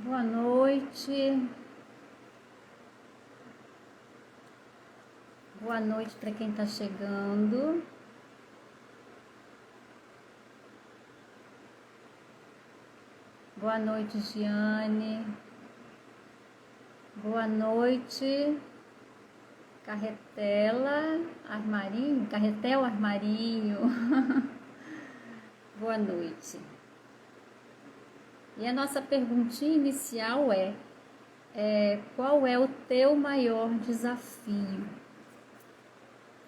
Boa noite. Boa noite para quem está chegando. Boa noite, Giane. Boa noite, Carretela Armarinho. Carretel Armarinho. Boa noite. E a nossa perguntinha inicial qual é o teu maior desafio?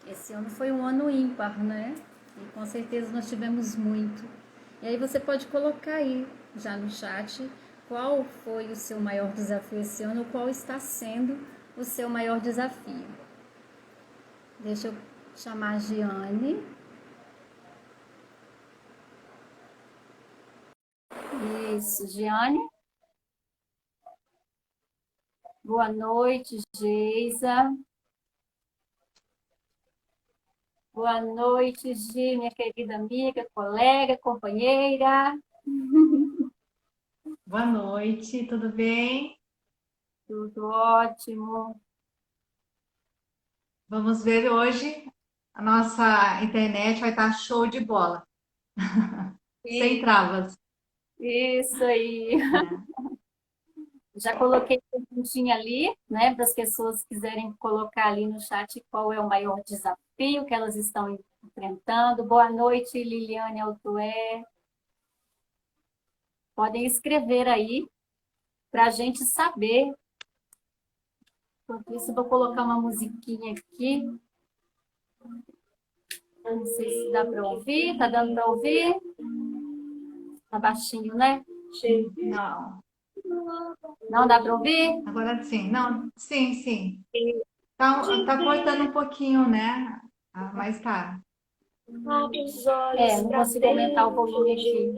Esse ano foi um ano ímpar, né? E com certeza nós tivemos muito. E aí você pode colocar aí, já no chat, qual foi o seu maior desafio esse ano, qual está sendo o seu maior desafio. Deixa eu chamar a Giane. Isso, Giane. Boa noite, Geisa. Boa noite, Gi, minha querida amiga, colega, companheira. Boa noite, tudo bem? Tudo ótimo. Vamos ver hoje. A nossa internet vai estar show de bola, sem travas, Isso aí. né? Já coloquei perguntinha ali, né, para as pessoas quiserem colocar ali no chat qual é o maior desafio que elas estão enfrentando. Boa noite, Liliane Altué. Podem escrever aí para a gente saber. Enquanto isso, vou colocar uma musiquinha aqui. Eu não sei se dá para ouvir. Tá dando para ouvir? Tá baixinho, né? Não, Não dá para ouvir? agora sim. Não, sim, sim. Tá cortando um pouquinho, né? Mas tá. Não consigo aumentar o volume aqui.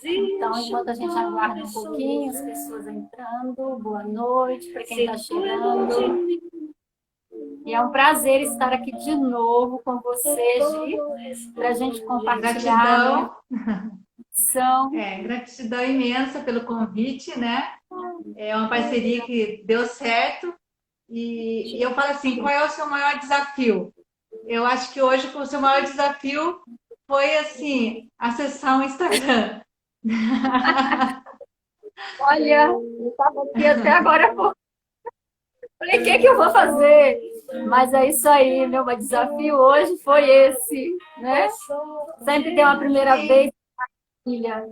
Sim. Então, enquanto a gente aguarda um pouquinho, as pessoas entrando, boa noite para quem está chegando. E é um prazer estar aqui de novo com você, Gi, para a gente compartilhar, né? Gratidão, São. gratidão imensa pelo convite, né? É uma parceria que deu certo. E eu falo assim, qual é o seu maior desafio? Eu acho que hoje o seu maior desafio foi assim, acessar o Instagram. Olha, eu estava aqui até agora, falei, o que é que eu vou fazer? Mas é isso aí, meu desafio hoje foi esse, né? Sempre tem uma primeira vez, Sim, filha.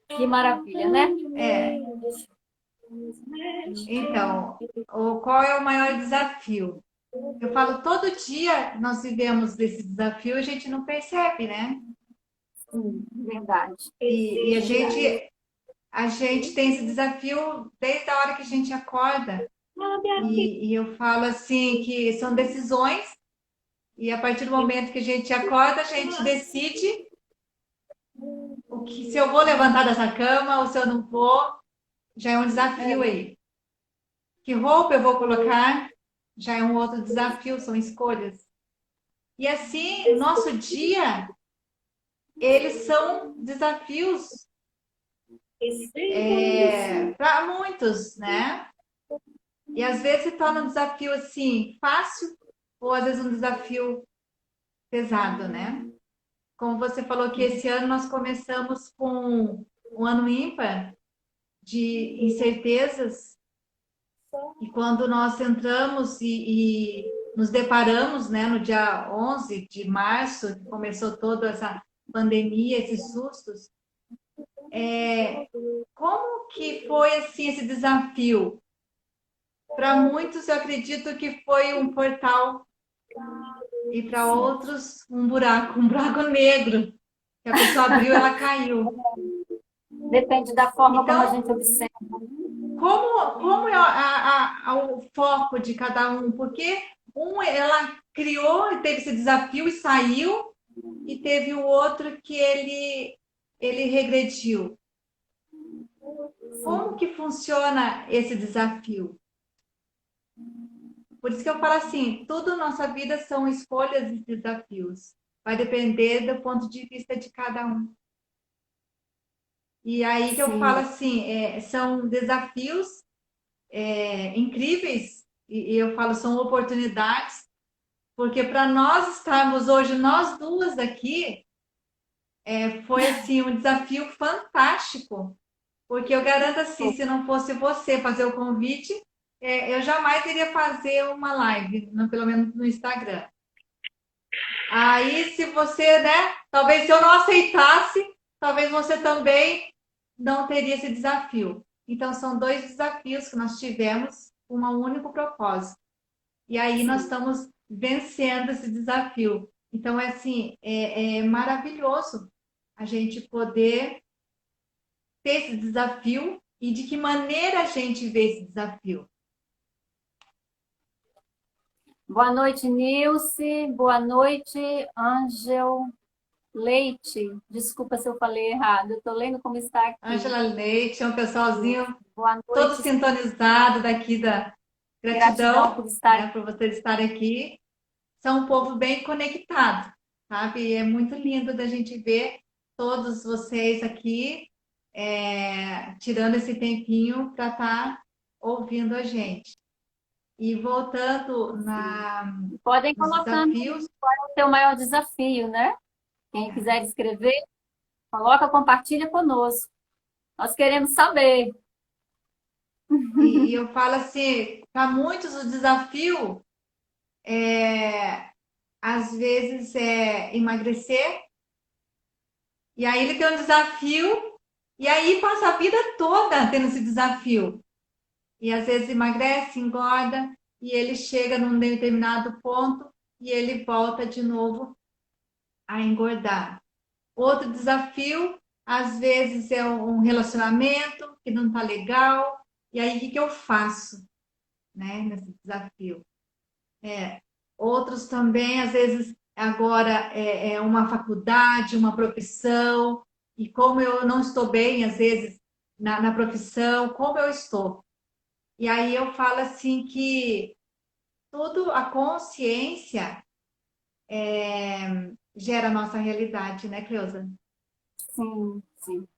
Que maravilha, né? é. Então, qual é o maior desafio? Eu falo, todo dia nós vivemos desse desafio e a gente não percebe, né? Sim, verdade. E Verdade. a gente tem esse desafio desde a hora que a gente acorda. E eu falo assim que são decisões, e a partir do momento que a gente acorda, a gente decide o que se eu vou levantar dessa cama ou se eu não vou, já é um desafio aí. Que roupa eu vou colocar, já é um outro desafio, são escolhas. E assim, nosso dia, eles são desafios para muitos, né? E às vezes se torna um desafio assim, fácil, ou às vezes um desafio pesado, né? Como você falou que esse ano nós começamos com um ano ímpar de incertezas, e quando nós entramos e nos deparamos, né, no dia 11 de março, que começou toda essa pandemia, esses sustos, como que foi assim esse desafio? Para muitos, eu acredito que foi um portal, e para outros, um buraco negro, que a pessoa abriu, ela caiu. Depende da forma como a Então, gente observa. como é o foco de cada um? Porque ela criou e teve esse desafio e saiu, e teve o outro que ele regrediu. Como que funciona esse desafio? Por isso que eu falo assim, tudo na nossa vida são escolhas e desafios. Vai depender do ponto de vista de cada um. E aí que eu falo Sim, assim, são desafios incríveis, e eu falo, são oportunidades, porque para nós estarmos hoje, nós duas aqui, foi assim um desafio fantástico, porque eu garanto assim, pô, se não fosse você fazer o convite, eu jamais iria fazer uma live, pelo menos no Instagram. Aí, se você, né, talvez se eu não aceitasse, talvez você também não teria esse desafio. Então, são dois desafios que nós tivemos com um único propósito. E aí nós sim. estamos vencendo esse desafio. Então, é assim, é maravilhoso a gente poder ter esse desafio e de que maneira a gente vê esse desafio. Boa noite, Nilce. Boa noite, Ângel Leite. Desculpa se eu falei errado. Eu estou lendo como está aqui. Ângela Leite, é um pessoalzinho Boa todo noite. sintonizado daqui da Gratidão gratidão, por estar né, aqui. por vocês estarem aqui. São um povo bem conectado, sabe? E é muito lindo da gente ver todos vocês aqui tirando esse tempinho para estar ouvindo a gente. E voltando Sim. na, Podem nos colocando desafios, aí qual é o seu maior desafio, né? Quem quiser escrever, coloca, compartilha conosco. Nós queremos saber. e eu falo assim, para muitos o desafio às vezes é emagrecer, e aí ele tem um desafio, e aí passa a vida toda tendo esse desafio. E às vezes emagrece, engorda, e ele chega num determinado ponto e ele volta de novo a engordar. Outro desafio, às vezes, é um relacionamento que não está legal, e aí o que eu faço, né, nesse desafio? Outros também, às vezes, agora é uma faculdade, uma profissão, e como eu não estou bem, às vezes, na profissão, como eu estou? E aí eu falo assim que tudo, a consciência gera a nossa realidade, né, Cleusa? Sim, sim.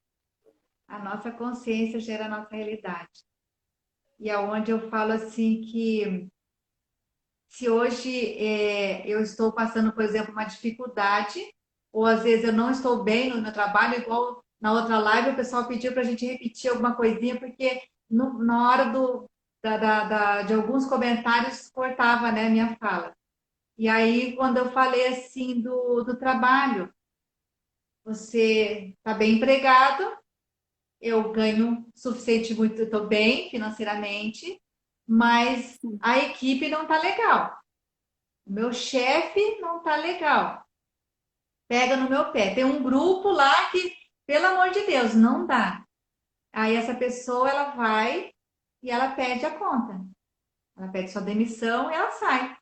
A nossa consciência gera a nossa realidade. E é onde eu falo assim que se hoje eu estou passando, por exemplo, uma dificuldade, ou às vezes eu não estou bem no meu trabalho, igual na outra live o pessoal pediu para a gente repetir alguma coisinha, porque na hora de alguns comentários cortava, né, minha fala. E aí, quando eu falei assim do trabalho, você está bem empregado, eu ganho suficiente, muito, estou bem financeiramente, mas a equipe não está legal. O meu chefe não está legal. Pega no meu pé. Tem um grupo lá que, pelo amor de Deus, não dá. Aí essa pessoa ela vai e ela pede a conta. Ela pede sua demissão e ela sai.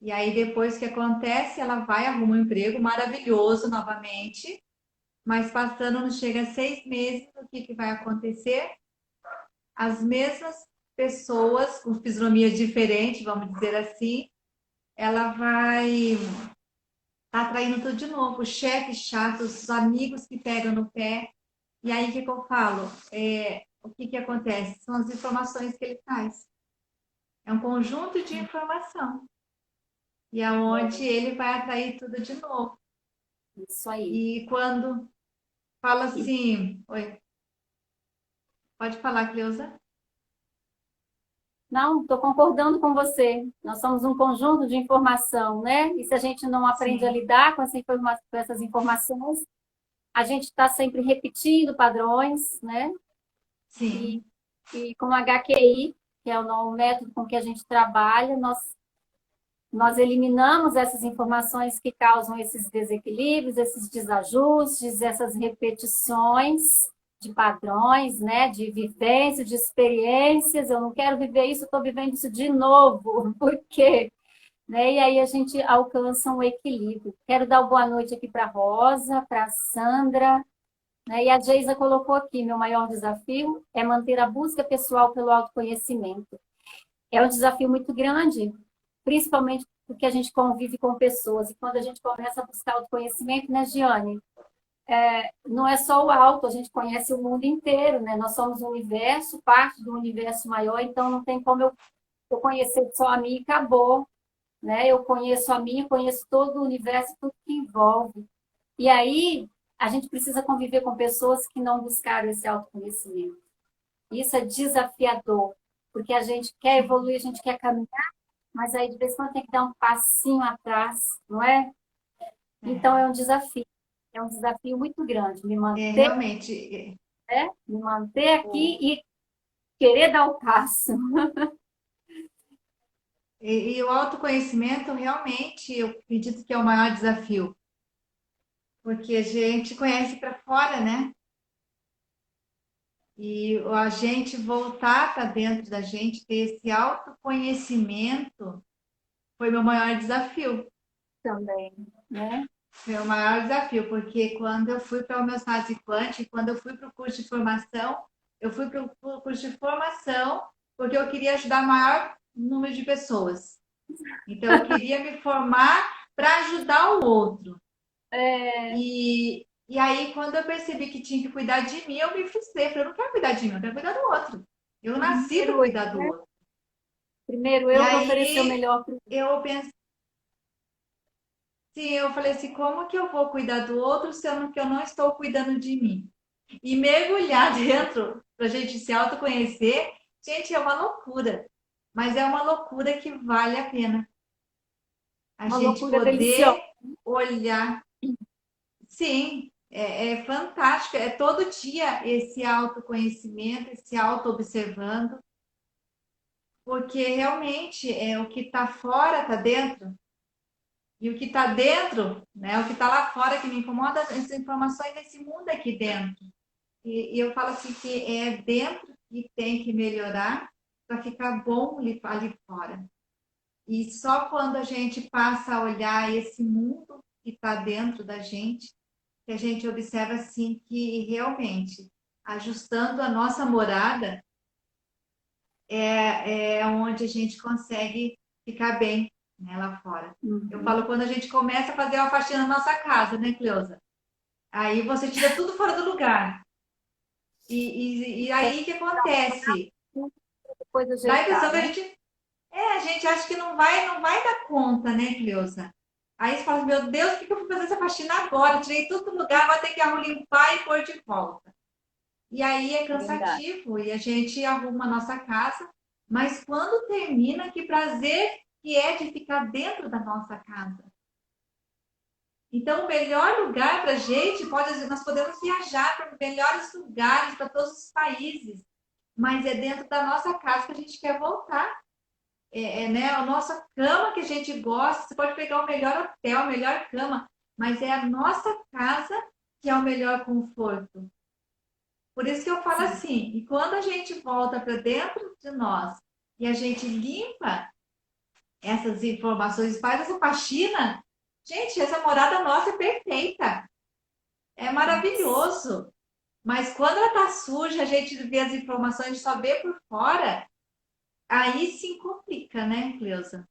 E aí depois que acontece, ela vai arruma um emprego maravilhoso novamente, mas passando não chega a 6 meses, o que vai acontecer? As mesmas pessoas com fisionomias diferentes, vamos dizer assim, ela vai tá atraindo tudo de novo, os chefes chatos, os amigos que pegam no pé. E aí, o que eu falo? O que acontece? São as informações que ele traz. É um conjunto de informação. E aonde É ele vai atrair tudo de novo. isso aí. E quando fala E assim... Oi, pode falar, Cleusa? não, estou concordando com você. Nós somos um conjunto de informação, né? E se a gente não aprende a Sim, lidar com essas informações, a gente está sempre repetindo padrões, né? E, sim. e com o HQI, que é o método com que a gente trabalha, nós eliminamos essas informações que causam esses desequilíbrios, esses desajustes, essas repetições de padrões, né, de vivência, de experiências. Eu não quero viver isso, estou vivendo isso de novo. Por quê? Né? E aí a gente alcança um equilíbrio. Quero dar uma boa noite aqui para a Rosa, para a Sandra, né? E a Geisa colocou aqui: meu maior desafio é manter a busca pessoal pelo autoconhecimento. É um desafio muito grande, principalmente porque a gente convive com pessoas. E quando a gente começa a buscar autoconhecimento, né, Giane? Não é só o auto, a gente conhece o mundo inteiro, né? Nós somos um universo, parte do universo maior, então não tem como eu conhecer só a mim e acabou, né? Eu conheço a mim, conheço todo o universo, tudo que envolve. E aí a gente precisa conviver com pessoas que não buscaram esse autoconhecimento. Isso é desafiador, porque a gente quer evoluir, a gente quer caminhar, mas aí de vez em quando tem que dar um passinho atrás, não é? Então É, é um desafio muito grande realmente. me manter aqui O- e querer dar o passo. e o autoconhecimento realmente, eu acredito que é o maior desafio, porque a gente conhece para fora, né? E a gente voltar para dentro da gente, ter esse autoconhecimento, foi meu maior desafio. Também, né? Foi o maior desafio, porque quando eu fui para a homeostase quântica, quando eu fui para o curso de formação, eu fui para o curso de formação porque eu queria ajudar o maior número de pessoas. Então, eu queria me formar para ajudar o outro. É, E aí, quando eu percebi que tinha que cuidar de mim, eu me frustrei. Falei, eu não quero cuidar de mim, eu quero cuidar do outro. Eu nasci para primeiro eu, cuidar do né? outro. Primeiro E eu vou oferecer o aí, melhor para eu pensei, eu falei assim, como que eu vou cuidar do outro sendo que eu não estou cuidando de mim? E mergulhar dentro para a gente se autoconhecer, gente, é uma loucura. Mas é uma loucura que vale a pena. A uma gente loucura deliciosa. poder olhar. Sim, é fantástico. É todo dia esse autoconhecimento, esse auto-observando, porque realmente é o que está fora está dentro. E o que está dentro, né, o que está lá fora que me incomoda, as informações desse mundo aqui dentro. E eu falo assim que é dentro que tem que melhorar para ficar bom ali fora. E só quando a gente passa a olhar esse mundo que está dentro da gente, que a gente observa assim que realmente, ajustando a nossa morada, é onde a gente consegue ficar bem, né, lá fora. Eu falo Uhum. quando a gente começa a fazer uma faxina na nossa casa, né, Cleusa? Aí você tira tudo fora do lugar. E aí o que acontece? Depois Dá a ajeitar, impressão que né? a gente acha que não vai dar conta, né, Cleusa? Aí você fala, meu Deus, por que eu fui fazer essa faxina agora? Tirei tudo do lugar, agora tem que limpar e pôr de volta. E aí é Verdade. cansativo e a gente arruma a nossa casa, mas quando termina, que prazer que é de ficar dentro da nossa casa. Então, o melhor lugar para a gente, nós podemos viajar para melhores lugares, para todos os países, mas é dentro da nossa casa que a gente quer voltar. Né, a nossa cama que a gente gosta. Você pode pegar o melhor hotel, a melhor cama, mas é a nossa casa que é o melhor conforto. Por isso que eu falo Sim, assim, e quando a gente volta para dentro de nós e a gente limpa essas informações, faz essa faxina, gente, essa morada nossa é perfeita, é isso. maravilhoso. Mas quando ela tá suja, a gente vê as informações, só vê por fora, aí sim complica, né, Cleusa?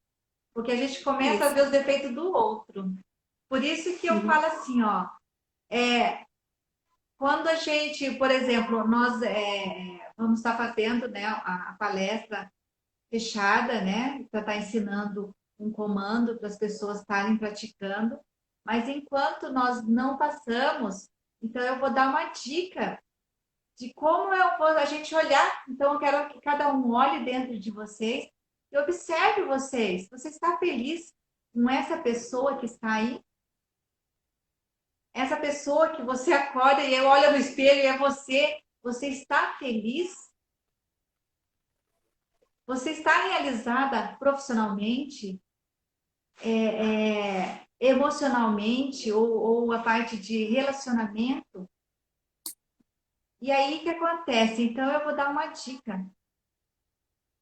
Porque a gente começa a Isso. ver os defeitos do outro. Por isso que eu Uhum. falo assim, ó, quando a gente, por exemplo, nós vamos estar fazendo, né, a palestra fechada, né, para estar ensinando um comando para as pessoas estarem praticando, mas enquanto nós não passamos, então eu vou dar uma dica de como a gente olhar. Então eu quero que cada um olhe dentro de vocês e observe vocês. Você está feliz com essa pessoa que está aí? Essa pessoa que você acorda e olha no espelho e é você, você está feliz? Você está realizada profissionalmente, emocionalmente ou a parte de relacionamento? E aí o que acontece? Então eu vou dar uma dica.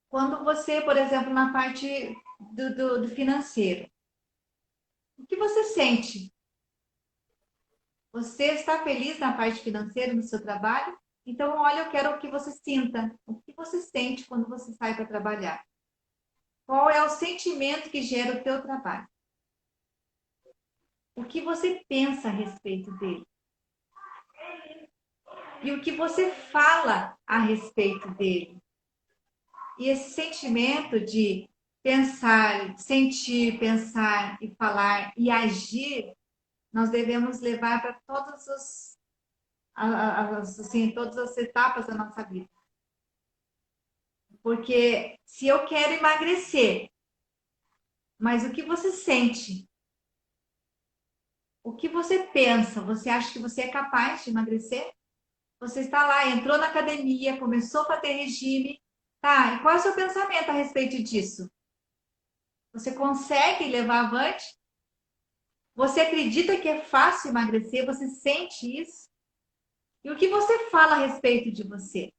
Quando você, por exemplo, na parte do financeiro, o que você sente? Você está feliz na parte financeira, no seu trabalho? Então, olha, eu quero que você sinta. O que você sente quando você sai para trabalhar? Qual é o sentimento que gera o teu trabalho? O que você pensa a respeito dele? E o que você fala a respeito dele? E esse sentimento de pensar, sentir, pensar e falar e agir, nós devemos levar para todas as etapas da nossa vida. Porque se eu quero emagrecer, mas o que você sente? O que você pensa? Você acha que você é capaz de emagrecer? Você está lá, entrou na academia, começou a fazer regime. Tá, e qual é o seu pensamento a respeito disso? Você consegue levar avante? Você acredita que é fácil emagrecer? Você sente isso? E o que você fala a respeito de você?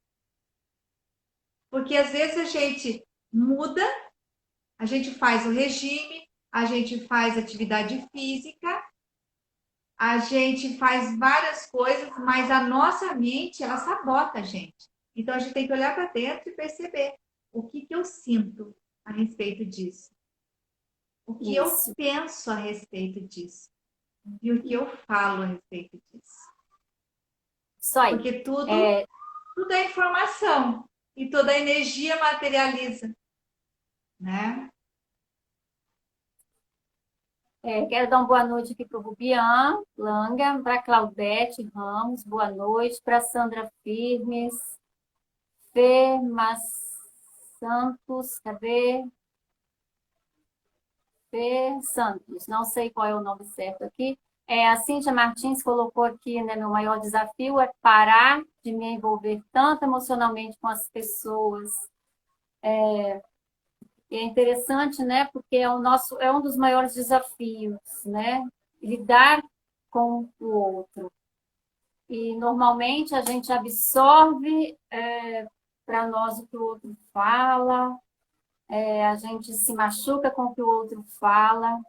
Porque às vezes a gente muda, a gente faz o regime, a gente faz atividade física, a gente faz várias coisas, mas a nossa mente, ela sabota a gente. Então a gente tem que olhar para dentro e perceber o que eu sinto a respeito disso. O que eu Isso. penso a respeito disso. E o que eu falo a respeito disso. Isso aí. Porque tudo é informação. E toda energia materializa. Né? Quero dar uma boa noite aqui para o Rubian Langa, para a Claudete Ramos, boa noite, para a Sandra Firmes, Fê Santos, cadê? Fê Santos, não sei qual é o nome certo aqui. A Cíntia Martins colocou aqui, né, meu maior desafio é parar de me envolver tanto emocionalmente com as pessoas. E é interessante, né, porque é um dos maiores desafios, né, lidar com o outro. E normalmente a gente absorve para nós o que o outro fala, a gente se machuca com o que o outro fala,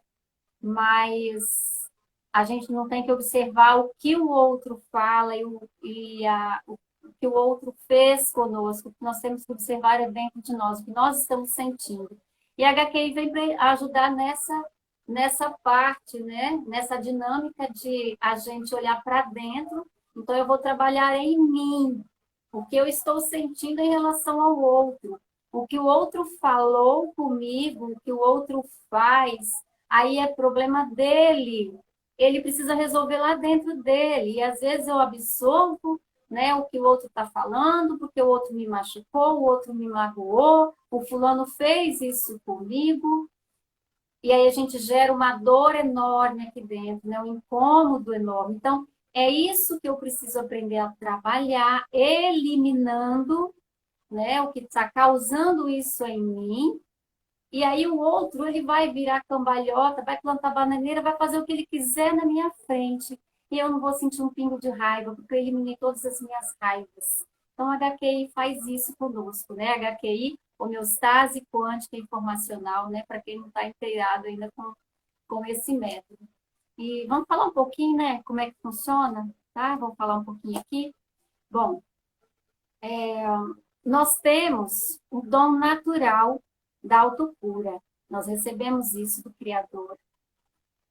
mas a gente não tem que observar o que o outro fala o que o outro fez conosco. O que nós temos que observar é dentro de nós, o que nós estamos sentindo. E a HQI vem para ajudar nessa parte, né? Nessa dinâmica de a gente olhar para dentro. Então, eu vou trabalhar em mim, o que eu estou sentindo em relação ao outro. O que o outro falou comigo, o que o outro faz, aí é problema dele. Ele precisa resolver lá dentro dele. E às vezes eu absorvo, né, o que o outro está falando, porque o outro me machucou, o outro me magoou, o fulano fez isso comigo. E aí a gente gera uma dor enorme aqui dentro, né, um incômodo enorme. Então, é isso que eu preciso aprender a trabalhar, eliminando, né, o que está causando isso em mim. E aí o outro, ele vai virar cambalhota, vai plantar bananeira, vai fazer o que ele quiser na minha frente. E eu não vou sentir um pingo de raiva, porque eu eliminei todas as minhas raivas. Então, a HQI faz isso conosco, né? A HQI, homeostase quântica informacional, né? Para quem não está inteirado ainda com esse método. E vamos falar um pouquinho, né? Como é que funciona, tá? Vamos falar um pouquinho aqui. Bom, nós temos o dom natural da autocura. Nós recebemos isso do Criador.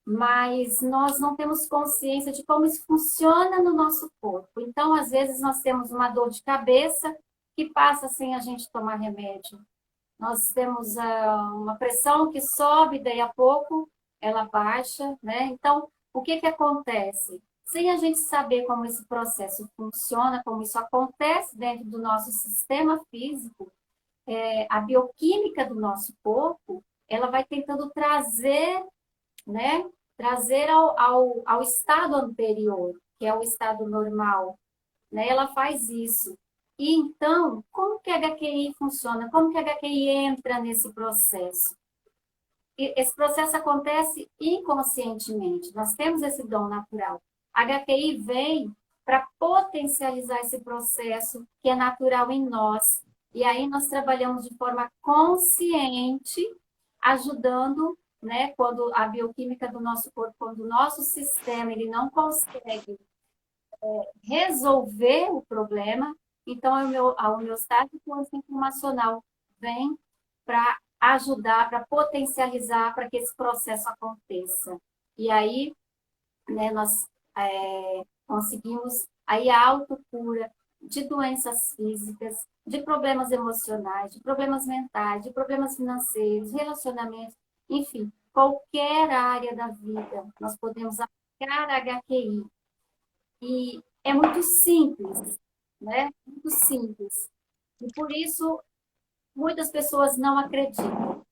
Mas nós não temos consciência de como isso funciona no nosso corpo. Então, às vezes, nós temos uma dor de cabeça que passa sem a gente tomar remédio. Nós temos uma pressão que sobe, daí a pouco ela baixa, né? Então, o que que acontece? Sem a gente saber como esse processo funciona, como isso acontece dentro do nosso sistema físico, a bioquímica do nosso corpo, ela vai tentando trazer, né? Trazer ao estado anterior, que é o estado normal, né? Ela faz isso. E então, como que a HQI funciona? Como que a HQI entra nesse processo? E esse processo acontece inconscientemente. Nós temos esse dom natural. A HQI vem para potencializar esse processo que é natural em nós. E aí nós trabalhamos de forma consciente, ajudando, né, quando a bioquímica do nosso corpo, quando o nosso sistema ele não consegue resolver o problema, então a homeostase quântica informacional vem para ajudar, para potencializar para que esse processo aconteça. E aí, né, nós conseguimos aí a autocura de doenças físicas, de problemas emocionais, de problemas mentais, de problemas financeiros, relacionamentos, enfim, qualquer área da vida, nós podemos aplicar a HQI. E é muito simples, né? Muito simples. E por isso, muitas pessoas não acreditam.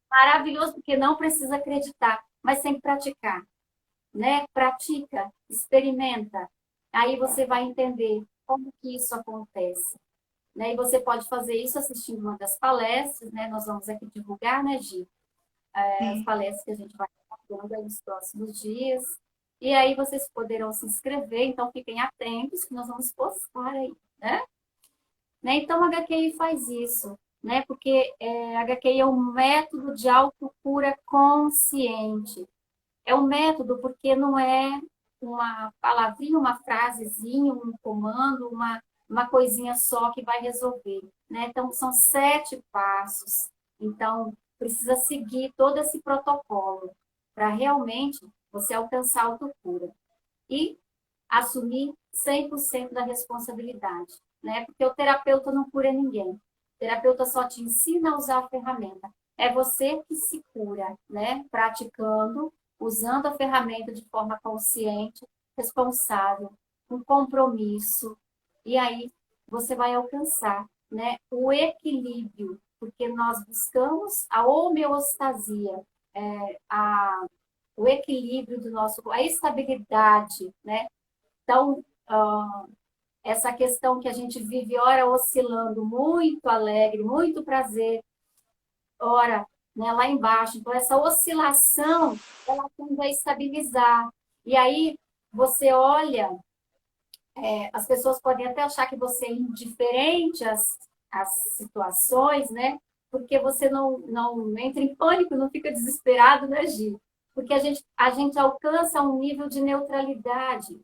Maravilhoso, porque não precisa acreditar, mas tem que praticar, né? Pratica, experimenta. Aí você vai entender como que isso acontece, né? E você pode fazer isso assistindo uma das palestras, né? Nós vamos aqui divulgar, né, Gi? As Sim. palestras que a gente vai dando aí nos próximos dias. E aí vocês poderão se inscrever, então fiquem atentos que nós vamos postar aí, né? Então, a HQI faz isso, né? Porque a HQI é um método de autocura consciente. É um método porque não é uma palavrinha, uma frasezinha, um comando, uma coisinha só que vai resolver, né? Então, são 7 passos. Então, precisa seguir todo esse protocolo para realmente você alcançar a autocura. E assumir 100% da responsabilidade, né? Porque o terapeuta não cura ninguém. O terapeuta só te ensina a usar a ferramenta. É você que se cura, né? Praticando, usando a ferramenta de forma consciente, responsável, com compromisso. E aí você vai alcançar, né, o equilíbrio, porque nós buscamos a homeostasia, o equilíbrio do nosso, a estabilidade, né? Então, essa questão que a gente vive, ora oscilando, muito alegre, muito prazer, ora, né, lá embaixo. Então, essa oscilação, ela tende a estabilizar. E aí, você olha, as pessoas podem até achar que você é indiferente às situações, né? Porque você não entra em pânico, não fica desesperado, né, Gi? Porque a gente alcança um nível de neutralidade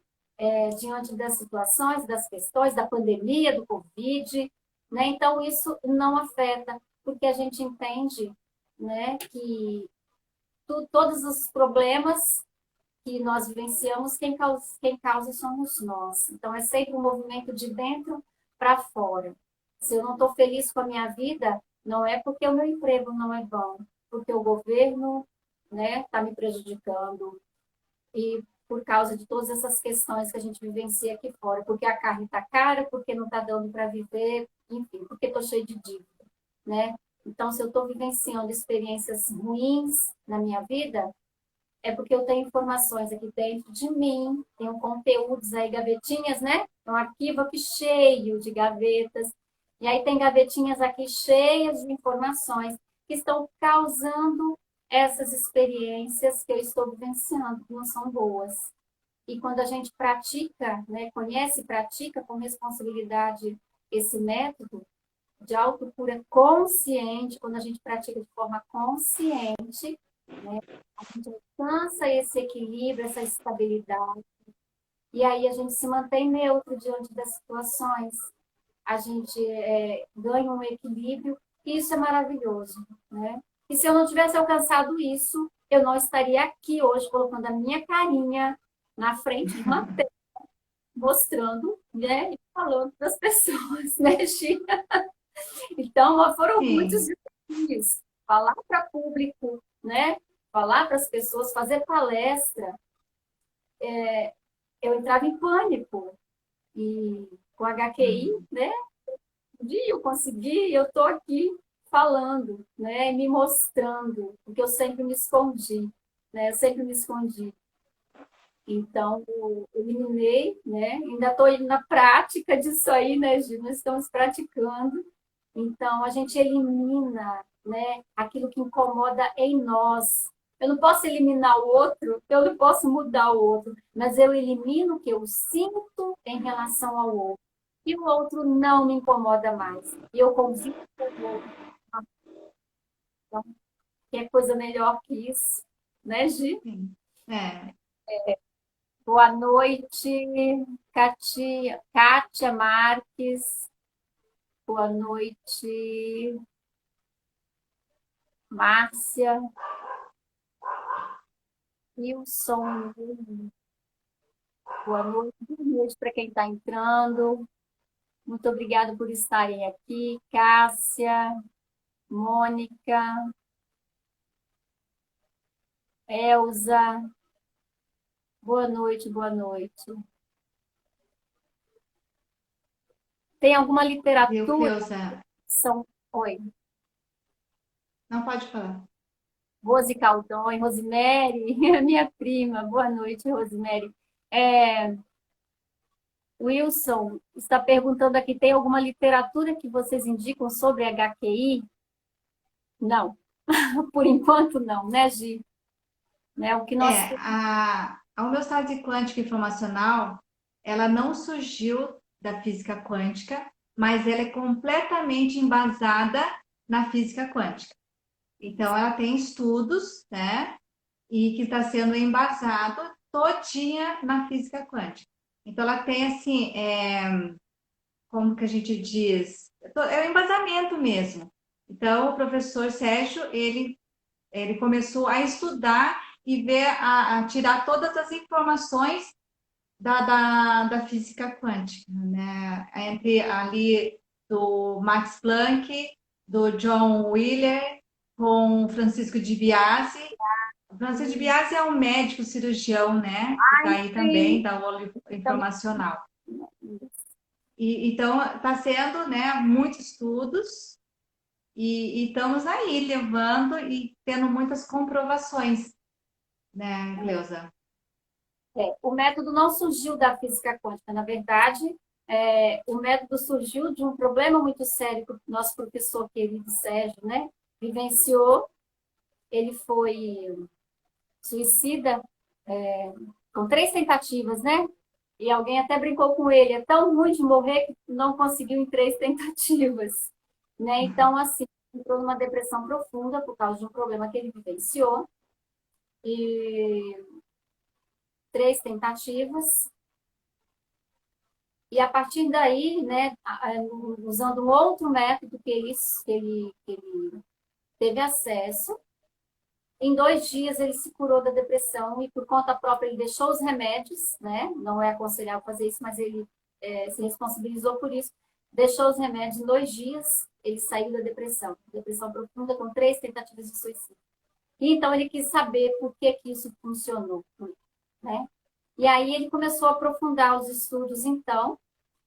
diante das situações, das questões, da pandemia, do Covid, né? Então, isso não afeta, porque a gente entende, né, que todos os problemas que nós vivenciamos, quem causa somos nós. Então, é sempre um movimento de dentro para fora. Se eu não estou feliz com a minha vida, não é porque o meu emprego não é bom, porque o governo, né, está me prejudicando, e por causa de todas essas questões que a gente vivencia aqui fora, porque a carne está cara, porque não está dando para viver, enfim, porque estou cheio de dívida, né? Então, se eu estou vivenciando experiências ruins na minha vida, é porque eu tenho informações aqui dentro de mim, tenho conteúdos aí, gavetinhas, né? É um arquivo aqui cheio de gavetas, e aí tem gavetinhas aqui cheias de informações que estão causando essas experiências que eu estou vivenciando, que não são boas. E quando a gente pratica, né, conhece e pratica com responsabilidade esse método de autocura consciente, quando a gente pratica de forma consciente, né, a gente alcança esse equilíbrio, essa estabilidade, e aí a gente se mantém neutro diante das situações, a gente ganha um equilíbrio, e isso é maravilhoso, né? E se eu não tivesse alcançado isso, eu não estaria aqui hoje colocando a minha carinha na frente de uma tela, mostrando, né, e falando para as pessoas, né, Gi? Então, foram muitos Sim. desafios. Falar para público, né? Falar para as pessoas, fazer palestra. Eu entrava em pânico. E com HQI, Uhum. né? Um dia eu consegui, eu estou aqui falando, né? Me mostrando, porque eu sempre me escondi, né? Eu sempre me escondi. Então, eu eliminei, né? Ainda estou indo na prática disso aí, né, Gil? Nós estamos praticando. Então, a gente elimina, né, aquilo que incomoda em nós. Eu não posso eliminar o outro, eu não posso mudar o outro, mas eu elimino o que eu sinto em relação ao outro. E o outro não me incomoda mais. E eu convivo com o outro. Então, que é coisa melhor que isso, né, Gi? Sim. É. Boa noite, Kátia Marques. Boa noite. Márcia, Wilson, boa noite para quem está entrando. Muito obrigada por estarem aqui. Cássia, Mônica, Elza, boa noite, boa noite. Tem alguma Viu, literatura? Cleusa? Oi. Não pode falar. Rose Caldões, Rosemary, minha prima. Boa noite, Rosemary. Wilson está perguntando aqui, tem alguma literatura que vocês indicam sobre HQI? Não, por enquanto não, né, Gi? Né, o que nós... A homeostase quântica informacional, ela não surgiu da física quântica, mas ela é completamente embasada na física quântica. Então, ela tem estudos, né? E que está sendo embasado todinha na física quântica. Então, ela tem, assim, como que a gente diz? É um embasamento mesmo. Então, o professor Sérgio, ele começou a estudar e ver, a tirar todas as informações da física quântica, né? Entre ali do Max Planck, do John Wheeler, com Francisco de Biase. O Francisco de Biase é um médico cirurgião, né? Que está aí também, da aula informacional. Então, está sendo, né, muitos estudos e estamos aí levando e tendo muitas comprovações, né, Cleusa? O método não surgiu da física quântica, na verdade, o método surgiu de um problema muito sério que o nosso professor querido Sérgio, né, vivenciou. Ele foi suicida com 3 tentativas, né? E alguém até brincou com ele, é tão ruim de morrer que não conseguiu em 3 tentativas, né? Então, assim, entrou numa depressão profunda por causa de um problema que ele vivenciou. E 3 tentativas. E a partir daí, né, usando um outro método que ele teve acesso, em 2 dias ele se curou da depressão e por conta própria ele deixou os remédios, né? Não é aconselhável fazer isso, mas ele se responsabilizou por isso. Deixou os remédios em 2 dias, ele saiu da depressão profunda com 3 tentativas de suicídio. E então ele quis saber por que isso funcionou, né? E aí ele começou a aprofundar os estudos, então.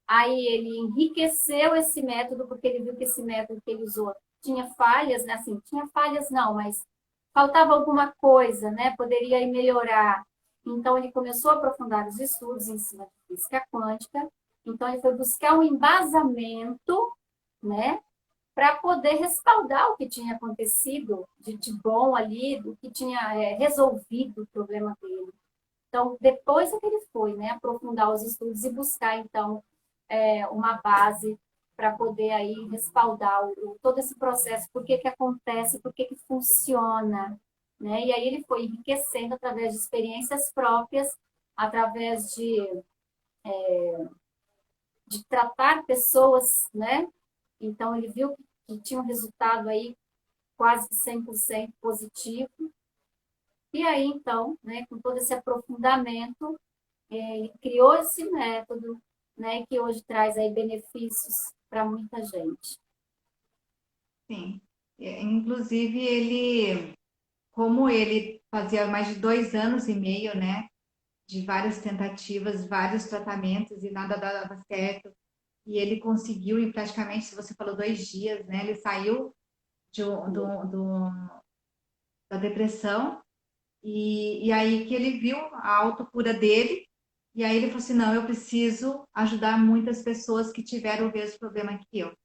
Aí ele enriqueceu esse método, porque ele viu que esse método que ele usou tinha falhas, né? Assim, tinha falhas não, mas faltava alguma coisa, né? Poderia melhorar. Então ele começou a aprofundar os estudos em cima de física quântica. Então ele foi buscar um embasamento, né? Para poder respaldar o que tinha acontecido de bom ali, do que tinha resolvido o problema dele. Então, depois é que ele foi, né, aprofundar os estudos e buscar, então, uma base para poder aí respaldar todo esse processo, por que acontece, por que funciona, né? E aí ele foi enriquecendo através de experiências próprias, através de tratar pessoas, né? Então, ele viu que tinha um resultado aí quase 100% positivo. E aí, então, né, com todo esse aprofundamento, ele criou esse método, né, que hoje traz aí benefícios para muita gente. Sim. Inclusive, como ele fazia mais de 2 anos e meio, né, de várias tentativas, vários tratamentos e nada dava certo, e ele conseguiu em praticamente, se você falou 2 dias, né, ele saiu da depressão e aí que ele viu a autocura dele. E aí ele falou assim, não, eu preciso ajudar muitas pessoas que tiveram o mesmo problema que eu.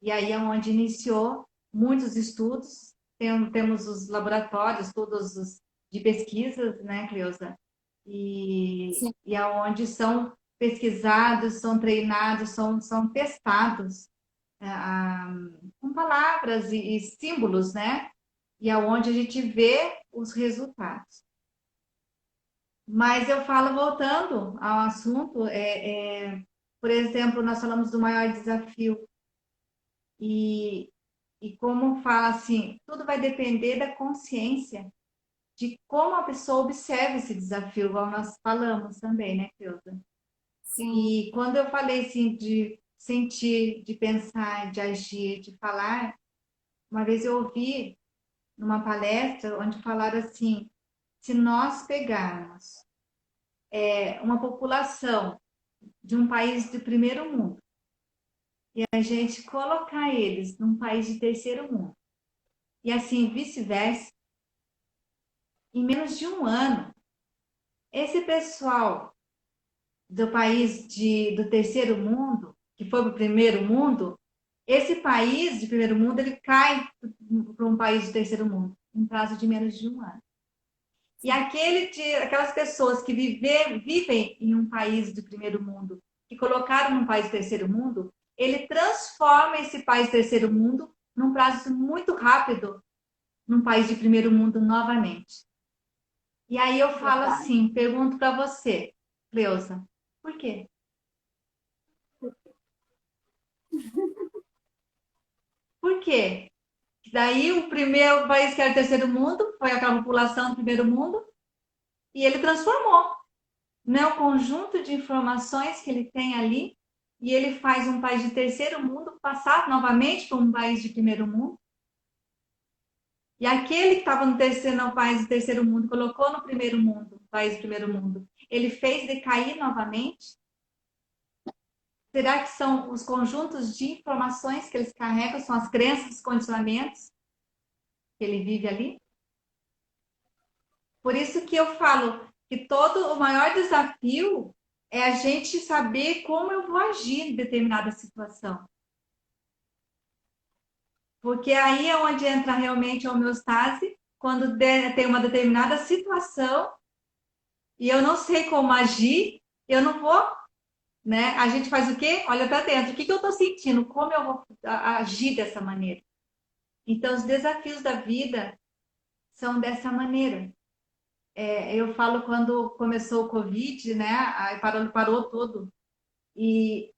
E aí é onde iniciou muitos estudos, temos os laboratórios, todos os de pesquisas, né, Cleusa? E aonde são pesquisados, são treinados, são testados com palavras e símbolos, né? E aonde a gente vê os resultados. Mas eu falo, voltando ao assunto, por exemplo, nós falamos do maior desafio. E E como fala assim, tudo vai depender da consciência, de como a pessoa observa esse desafio, igual nós falamos também, né, Cleusa? Sim, E quando eu falei assim de sentir, de pensar, de agir, de falar, uma vez eu ouvi numa palestra onde falaram assim, se nós pegarmos uma população de um país de primeiro mundo e a gente colocar eles num país de terceiro mundo, e assim vice-versa, em menos de um ano, esse pessoal do país do terceiro mundo, que foi para o primeiro mundo, esse país de primeiro mundo, ele cai para um país de terceiro mundo, em prazo de menos de um ano. E aquelas pessoas que vivem em um país de primeiro mundo, que colocaram num país de terceiro mundo, ele transforma esse país de terceiro mundo num prazo muito rápido, num país de primeiro mundo novamente. E aí eu falo verdade. assim, pergunto para você, Cleusa, por quê? Por quê? Daí o primeiro país que era o terceiro mundo foi aquela população do primeiro mundo e ele transformou, né, o conjunto de informações que ele tem ali e ele faz um país de terceiro mundo passar novamente para um país de primeiro mundo. E aquele que estava no país do terceiro mundo, colocou no primeiro mundo, país do primeiro mundo, ele fez decair novamente. Será que são os conjuntos de informações que eles carregam, são as crenças, os condicionamentos que ele vive ali? Por isso que eu falo que todo o maior desafio é a gente saber como eu vou agir em determinada situação. Porque aí é onde entra realmente a homeostase, quando tem uma determinada situação e eu não sei como agir, eu não vou, né? A gente faz o quê? Olha para dentro. O que eu estou sentindo? Como eu vou agir dessa maneira? Então, os desafios da vida são dessa maneira. Eu falo quando começou o Covid, né? Aí parou tudo. E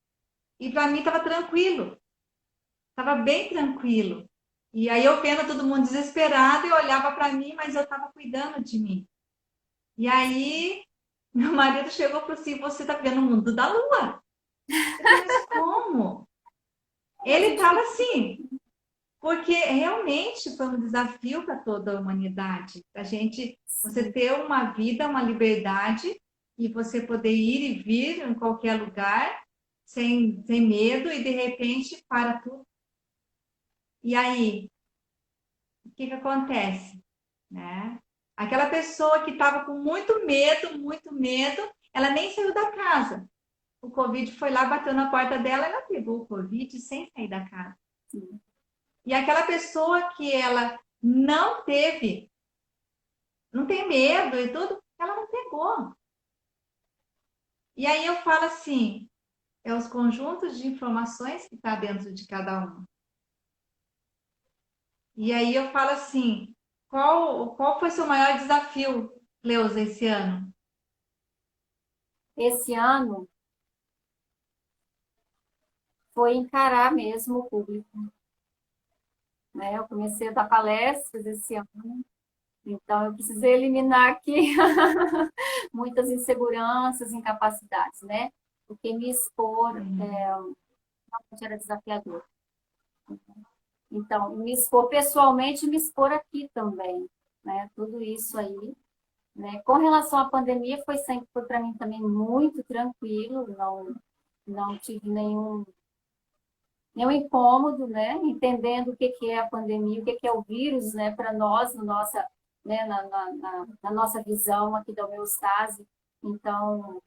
para mim estava tranquilo, estava bem tranquilo. E aí eu vendo todo mundo desesperado, eu olhava para mim, mas eu estava cuidando de mim. E aí meu marido chegou e falou assim: Você está vendo o mundo da lua? Eu falei: Mas como? A Ele gente estava fica assim, porque realmente foi um desafio para toda a humanidade, a gente, você assim, ter uma vida, uma liberdade e você poder ir e vir em qualquer lugar sem medo e de repente para tudo. E aí, o que acontece? Né? Aquela pessoa que estava com muito medo, ela nem saiu da casa. O Covid foi lá, bateu na porta dela, ela pegou o Covid sem sair da casa. sim. E aquela pessoa que ela não teve, não tem medo e tudo, ela não pegou. E aí eu falo assim, é os conjuntos de informações que está dentro de cada um. E aí eu falo assim, qual foi seu maior desafio, Cleusa, esse ano? Esse ano foi encarar mesmo o público, né? Eu comecei a dar palestras esse ano, então eu precisei eliminar aqui muitas inseguranças, incapacidades, né? Porque me expor era desafiador. Então, me expor pessoalmente e me expor aqui também, né? Tudo isso aí, né? Com relação à pandemia, foi para mim também muito tranquilo, não tive nenhum incômodo, né? Entendendo o que é a pandemia, o que é o vírus, né? Para nós, né? Na nossa visão aqui da homeostase. Então,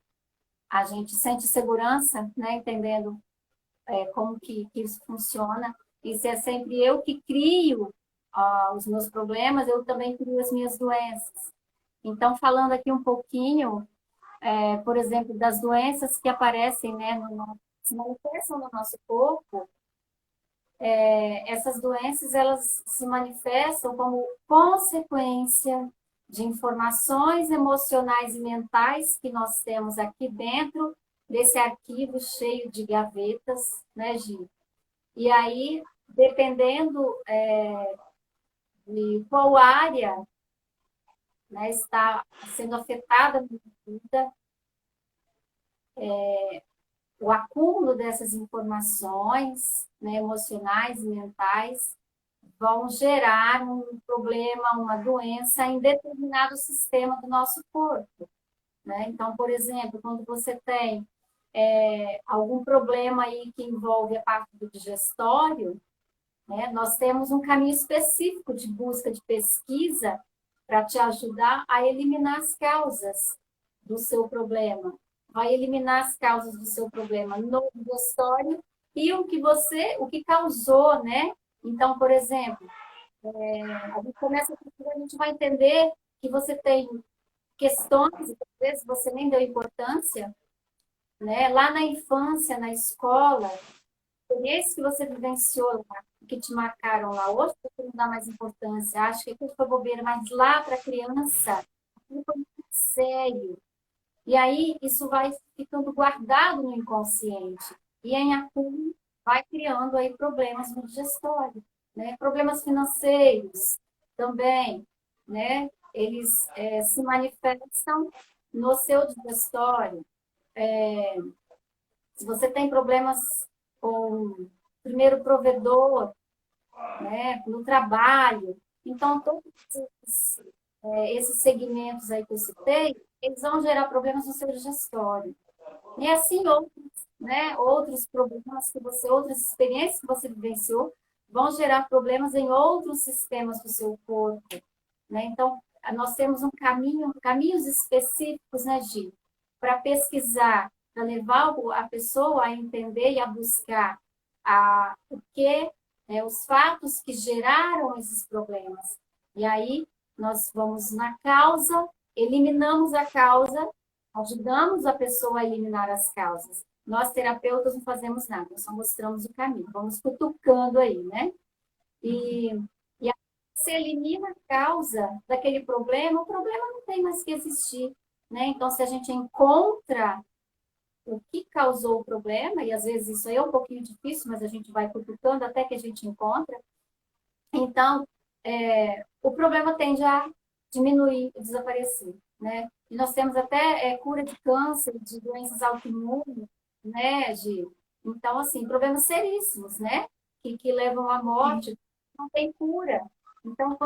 a gente sente segurança, né? Entendendo como que isso funciona. E se é sempre eu que crio os meus problemas, eu também crio as minhas doenças. Então, falando aqui um pouquinho, por exemplo, das doenças que aparecem, né, se manifestam no nosso corpo, essas doenças elas se manifestam como consequência de informações emocionais e mentais que nós temos aqui dentro desse arquivo cheio de gavetas, né, Gi? E aí, dependendo de qual área, né, está sendo afetada na vida, o acúmulo dessas informações, né, emocionais e mentais vão gerar um problema, uma doença em determinado sistema do nosso corpo, né? Então, por exemplo, quando você tem algum problema aí que envolve a parte do digestório, né, nós temos um caminho específico de busca de pesquisa para te ajudar a eliminar as causas do seu problema. Vai eliminar as causas do seu problema no digestório e o que causou, né? Então, por exemplo, a gente começa a gente vai entender que você tem questões, que às vezes você nem deu importância, né? Lá na infância, na escola, experiências que você vivenciou lá, que te marcaram lá, hoje você não dá mais importância, acho que aquilo foi bobeira, mas lá para a criança, aquilo foi muito sério. E aí isso vai ficando guardado no inconsciente. E em acúmulo vai criando aí problemas no digestório, né? Problemas financeiros também, né? Eles se manifestam no seu digestório. Se você tem problemas com o primeiro provedor, né, no trabalho, então todos esses segmentos aí que eu citei, eles vão gerar problemas no seu digestório. E assim outros, né, outros problemas que você, outras experiências que você vivenciou, vão gerar problemas em outros sistemas do seu corpo, né? Então, nós temos caminhos específicos, né, Gi, para pesquisar, para levar a pessoa a entender e a buscar o que, os fatos que geraram esses problemas. E aí, nós vamos na causa, eliminamos a causa, ajudamos a pessoa a eliminar as causas. Nós, terapeutas, não fazemos nada, nós só mostramos o caminho, vamos cutucando aí, né? E você elimina a causa daquele problema, o problema não tem mais que existir, né? Então, se a gente encontra o que causou o problema, e às vezes isso aí é um pouquinho difícil, mas a gente vai cutucando até que a gente encontra, então, o problema tende a diminuir e desaparecer, né? E nós temos até cura de câncer, de doenças autoimunes, né, Então, assim, problemas seríssimos, né? Que levam à morte, não tem cura. Então,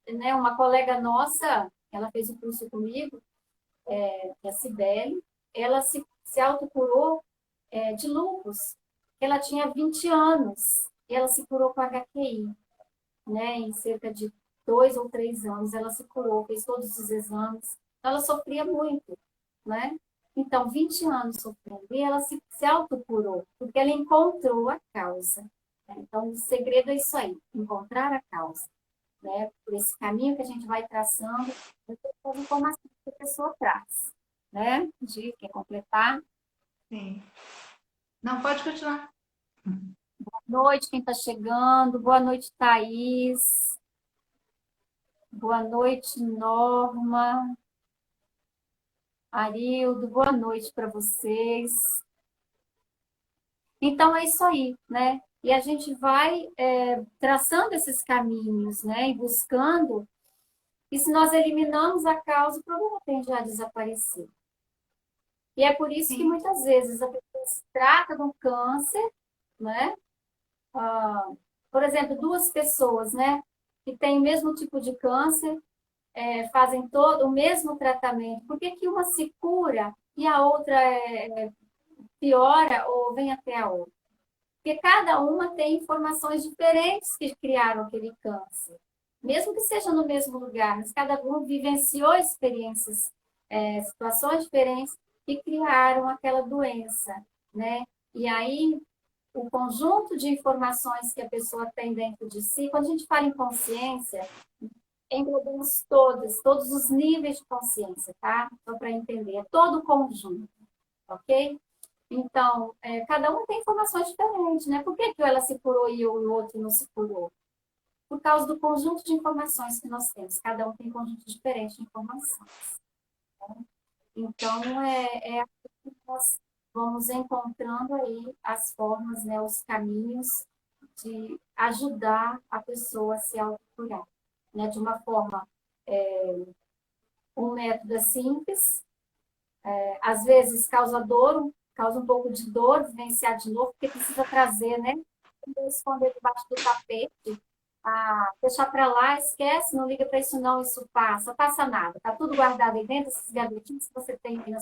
né, uma colega nossa, ela fez o curso comigo, que é a Cibele, ela se autocurou de lúpus. Ela tinha 20 anos e ela se curou com HQI, né? Em cerca de 2 ou 3 anos ela se curou, fez todos os exames. Ela sofria muito, né? Então, 20 anos sofrendo. E ela se autocurou, porque ela encontrou a causa. Né? Então, o segredo é isso aí, encontrar a causa. Né? Por esse caminho que a gente vai traçando, as informações que a pessoa traz. Né? Gi, quer completar? Sim. Não, pode continuar. Boa noite, quem está chegando. Boa noite, Thaís. Boa noite, Norma. Arildo, boa noite para vocês. Então, é isso aí, né? E a gente vai traçando esses caminhos, né? E buscando. E se nós eliminamos a causa, o problema tende a desaparecer. E é por isso que Sim. muitas vezes a pessoa se trata de um câncer, né? Por exemplo, duas pessoas, né? Que têm o mesmo tipo de câncer, fazem todo o mesmo tratamento. Por que que uma se cura e a outra piora ou vem até a outra? Porque cada uma tem informações diferentes que criaram aquele câncer. Mesmo que seja no mesmo lugar, mas cada um vivenciou experiências, situações diferentes que criaram aquela doença, né? E aí, o conjunto de informações que a pessoa tem dentro de si, quando a gente fala em consciência, englobamos todos os níveis de consciência, tá? Só para entender, é todo o conjunto, ok? Então, cada um tem informações diferentes, né? Por que que ela se curou e o outro não se curou? Por causa do conjunto de informações que nós temos. Cada um tem um conjunto diferente de informações. Tá? Então, aqui que nós vamos encontrando aí as formas, né, os caminhos de ajudar a pessoa a se autocurar, né? De uma forma, um método é simples, às vezes causa dor, causa um pouco de dor vivenciar de novo, porque precisa trazer, né? Esconder debaixo do tapete, deixar para lá, esquece, não liga para isso não, isso passa nada. Tá tudo guardado aí dentro, esses gavetinhos que você tem aí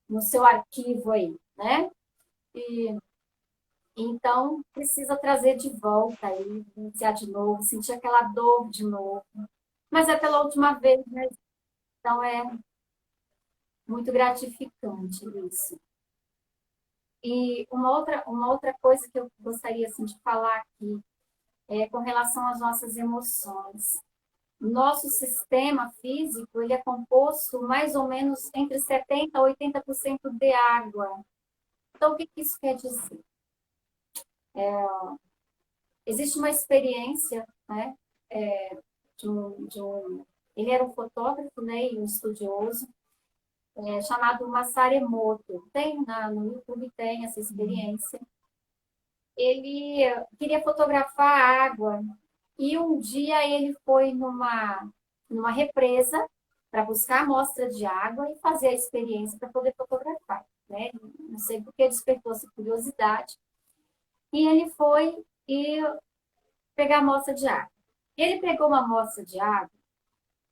no seu arquivo aí, né? E então precisa trazer de volta aí, iniciar de novo, sentir aquela dor de novo. Mas é pela última vez, né? Então é muito gratificante isso. E uma outra coisa que eu gostaria assim, de falar aqui é com relação às nossas emoções. Nosso sistema físico ele é composto mais ou menos entre 70% a 80% de água. Então, o que isso quer dizer? Existe uma experiência, né, ele era um fotógrafo, né, e um estudioso, chamado Masaru Emoto. No YouTube tem essa experiência. Ele queria fotografar a água e um dia ele foi numa represa para buscar amostra de água e fazer a experiência para poder fotografar, né? Não sei por que despertou essa curiosidade. E ele foi e pegar a amostra de água. Ele pegou uma amostra de água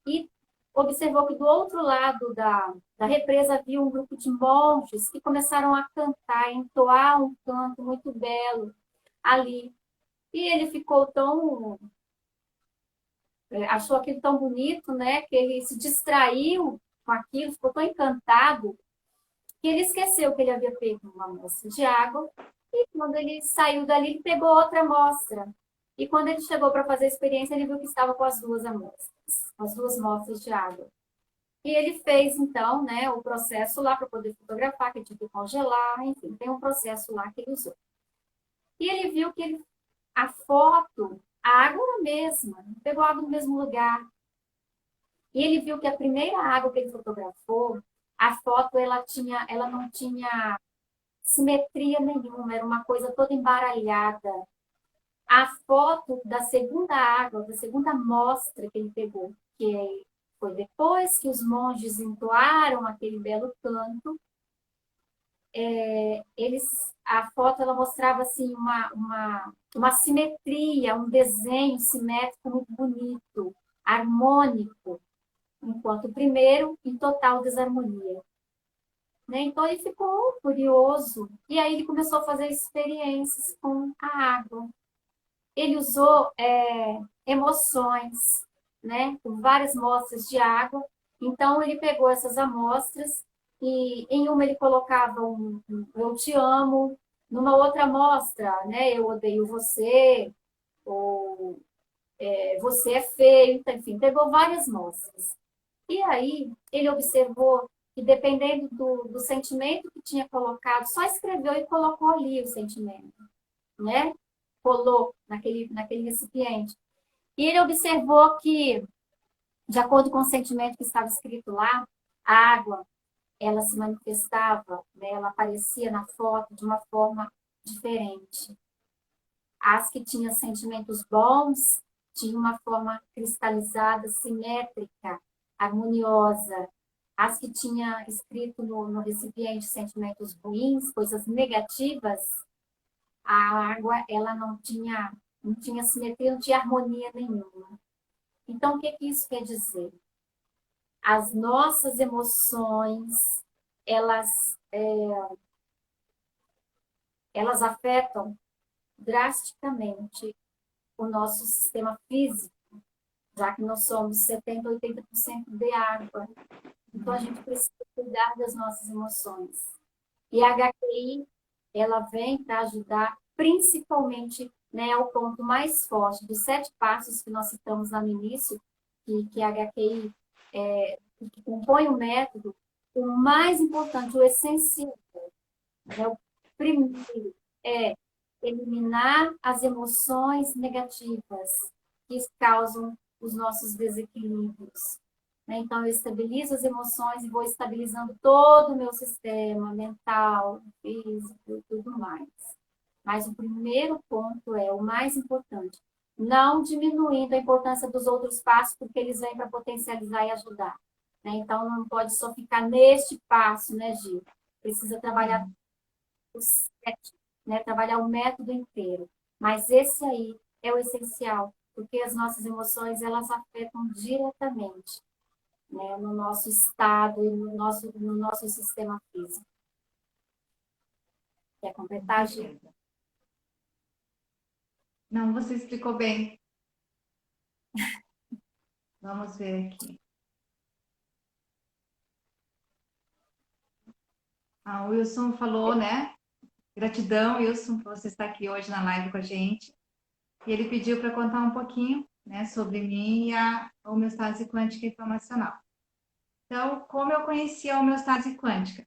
e observou que do outro lado da represa havia um grupo de monges que começaram a cantar, entoar um canto muito belo ali. E ele ficou achou aquilo tão bonito, né, que ele se distraiu com aquilo, ficou tão encantado, que ele esqueceu que ele havia pego uma amostra de água, e quando ele saiu dali, ele pegou outra amostra. E quando ele chegou para fazer a experiência, ele viu que estava com as duas amostras, as duas amostras de água. E ele fez, então, né, o processo lá para poder fotografar, que ele tinha que congelar, enfim, tem um processo lá que ele usou. E ele viu que a foto, a água era a mesma, pegou água no mesmo lugar. E ele viu que a primeira água que ele fotografou, a foto ela não tinha simetria nenhuma, era uma coisa toda embaralhada. A foto da segunda água, da segunda amostra que ele pegou, que foi depois que os monges entoaram aquele belo canto, a foto ela mostrava assim uma simetria, um desenho simétrico muito bonito, harmônico, enquanto o primeiro em total desarmonia. Né? Então ele ficou curioso e aí ele começou a fazer experiências com a água. Ele usou emoções, né? Com várias amostras de água. Então ele pegou essas amostras e em uma ele colocava um eu te amo, numa outra amostra, né? Eu odeio você, ou você é feio, então, enfim, pegou várias amostras. E aí ele observou que dependendo do sentimento que tinha colocado, só escreveu e colocou ali o sentimento, né? Colou naquele recipiente. E ele observou que, de acordo com o sentimento que estava escrito lá, a água, ela se manifestava, né? Ela aparecia na foto de uma forma diferente. As que tinham sentimentos bons tinham uma forma cristalizada, simétrica, harmoniosa. As que tinha escrito no recipiente sentimentos ruins, coisas negativas, a água ela não tinha simetria, não tinha harmonia nenhuma. Então, o que isso quer dizer? As nossas emoções, elas, elas afetam drasticamente o nosso sistema físico, já que nós somos 70% a 80% de água. Então, a gente precisa cuidar das nossas emoções. E a HQI, ela vem para ajudar, principalmente, né, ao ponto mais forte dos 7 passos que nós citamos lá no início, que a HQI que compõe o método, o mais importante, o essencial, né, o primeiro é eliminar as emoções negativas que causam os nossos desequilíbrios. Então, eu estabilizo as emoções e vou estabilizando todo o meu sistema mental, físico e tudo mais. Mas o primeiro ponto é o mais importante. Não diminuindo a importância dos outros passos, porque eles vêm para potencializar e ajudar. Né? Então, não pode só ficar neste passo, né, Gil? Precisa trabalhar o sete, né? Trabalhar o método inteiro. Mas esse aí é o essencial, porque as nossas emoções, elas afetam diretamente, né, no nosso estado e no nosso sistema físico. Quer completar, Gil? Não, você explicou bem. Vamos ver aqui. O Wilson falou, né? Gratidão, Wilson, por você estar aqui hoje na live com a gente. E ele pediu para contar um pouquinho, né, sobre mim e a homeostase quântica informacional. Então, como eu conheci a homeostase quântica?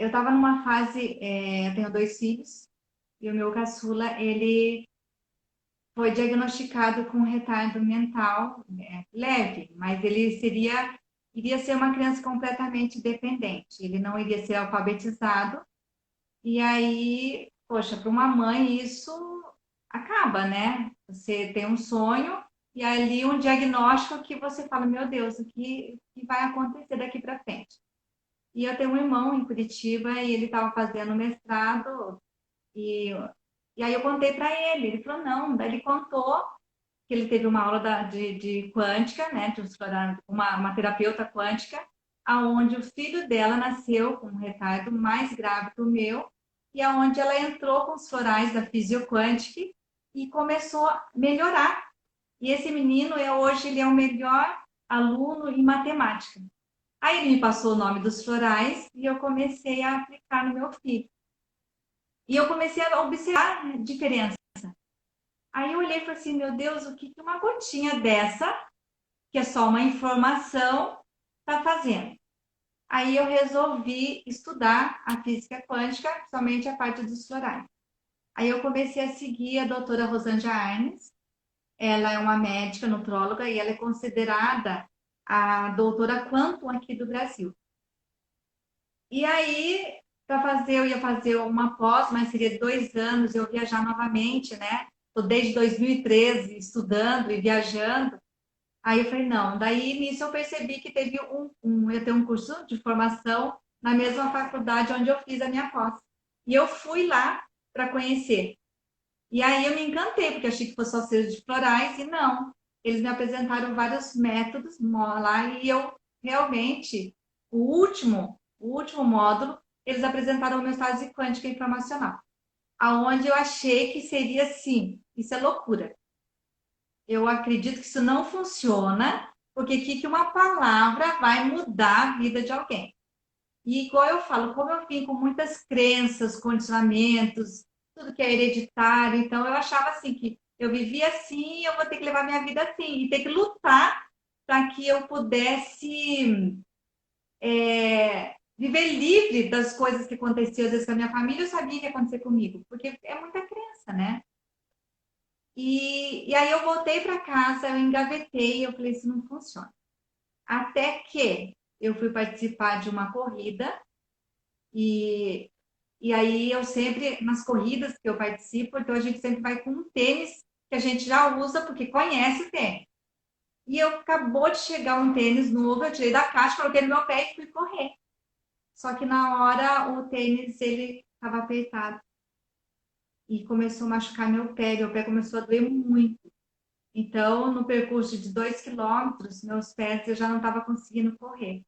Eu estava numa fase, eu tenho 2 filhos, e o meu caçula, ele foi diagnosticado com retardo mental, leve, mas ele iria ser uma criança completamente dependente, ele não iria ser alfabetizado, e aí, poxa, para uma mãe isso acaba, né? Você tem um sonho e ali um diagnóstico que você fala, meu Deus, o que vai acontecer daqui para frente? E eu tenho um irmão em Curitiba e ele estava fazendo mestrado e, e aí eu contei para ele. Ele falou, não. Daí ele contou que ele teve uma aula de quântica, né? De uma terapeuta quântica, aonde o filho dela nasceu com um retardo mais grave que o meu e aonde ela entrou com os florais da fisioquântica e começou a melhorar. E esse menino, hoje, ele é o melhor aluno em matemática. Aí ele me passou o nome dos florais e eu comecei a aplicar no meu filho. E eu comecei a observar a diferença. Aí eu olhei e falei assim, meu Deus, o que uma gotinha dessa, que é só uma informação, está fazendo? Aí eu resolvi estudar a física quântica, somente a parte dos florais. Aí eu comecei a seguir a doutora Rosângela Arnes. Ela é uma médica nutróloga e ela é considerada a doutora Quantum aqui do Brasil. E aí, eu ia fazer uma pós, mas seria 2 anos, eu viajar novamente, né? Estou desde 2013 estudando e viajando. Aí eu falei, não. Daí, nisso, eu percebi que teve eu tenho um curso de formação na mesma faculdade onde eu fiz a minha pós. E eu fui lá para conhecer. E aí eu me encantei, porque achei que fosse só ser de florais, e não. Eles me apresentaram vários métodos lá, e eu realmente, o último módulo, eles apresentaram homeostase quântica informacional, aonde eu achei que seria assim, isso é loucura. Eu acredito que isso não funciona, porque que uma palavra vai mudar a vida de alguém. E igual eu falo, como eu vim com muitas crenças, condicionamentos, tudo que é hereditário, então eu achava assim que eu vivia assim, eu vou ter que levar minha vida assim, e ter que lutar para que eu pudesse viver livre das coisas que aconteciam, às vezes com a minha família, eu sabia que ia acontecer comigo, porque é muita crença, né? E aí eu voltei para casa, eu engavetei, eu falei, isso não funciona. Até que eu fui participar de uma corrida, e aí eu sempre, nas corridas que eu participo, então a gente sempre vai com um tênis que a gente já usa, porque conhece o tênis. E eu acabou de chegar um tênis novo, eu tirei da caixa, coloquei no meu pé e fui correr. Só que na hora o tênis, ele estava apertado. E começou a machucar meu pé começou a doer muito. Então, no percurso de 2 quilômetros, meus pés eu já não estava conseguindo correr.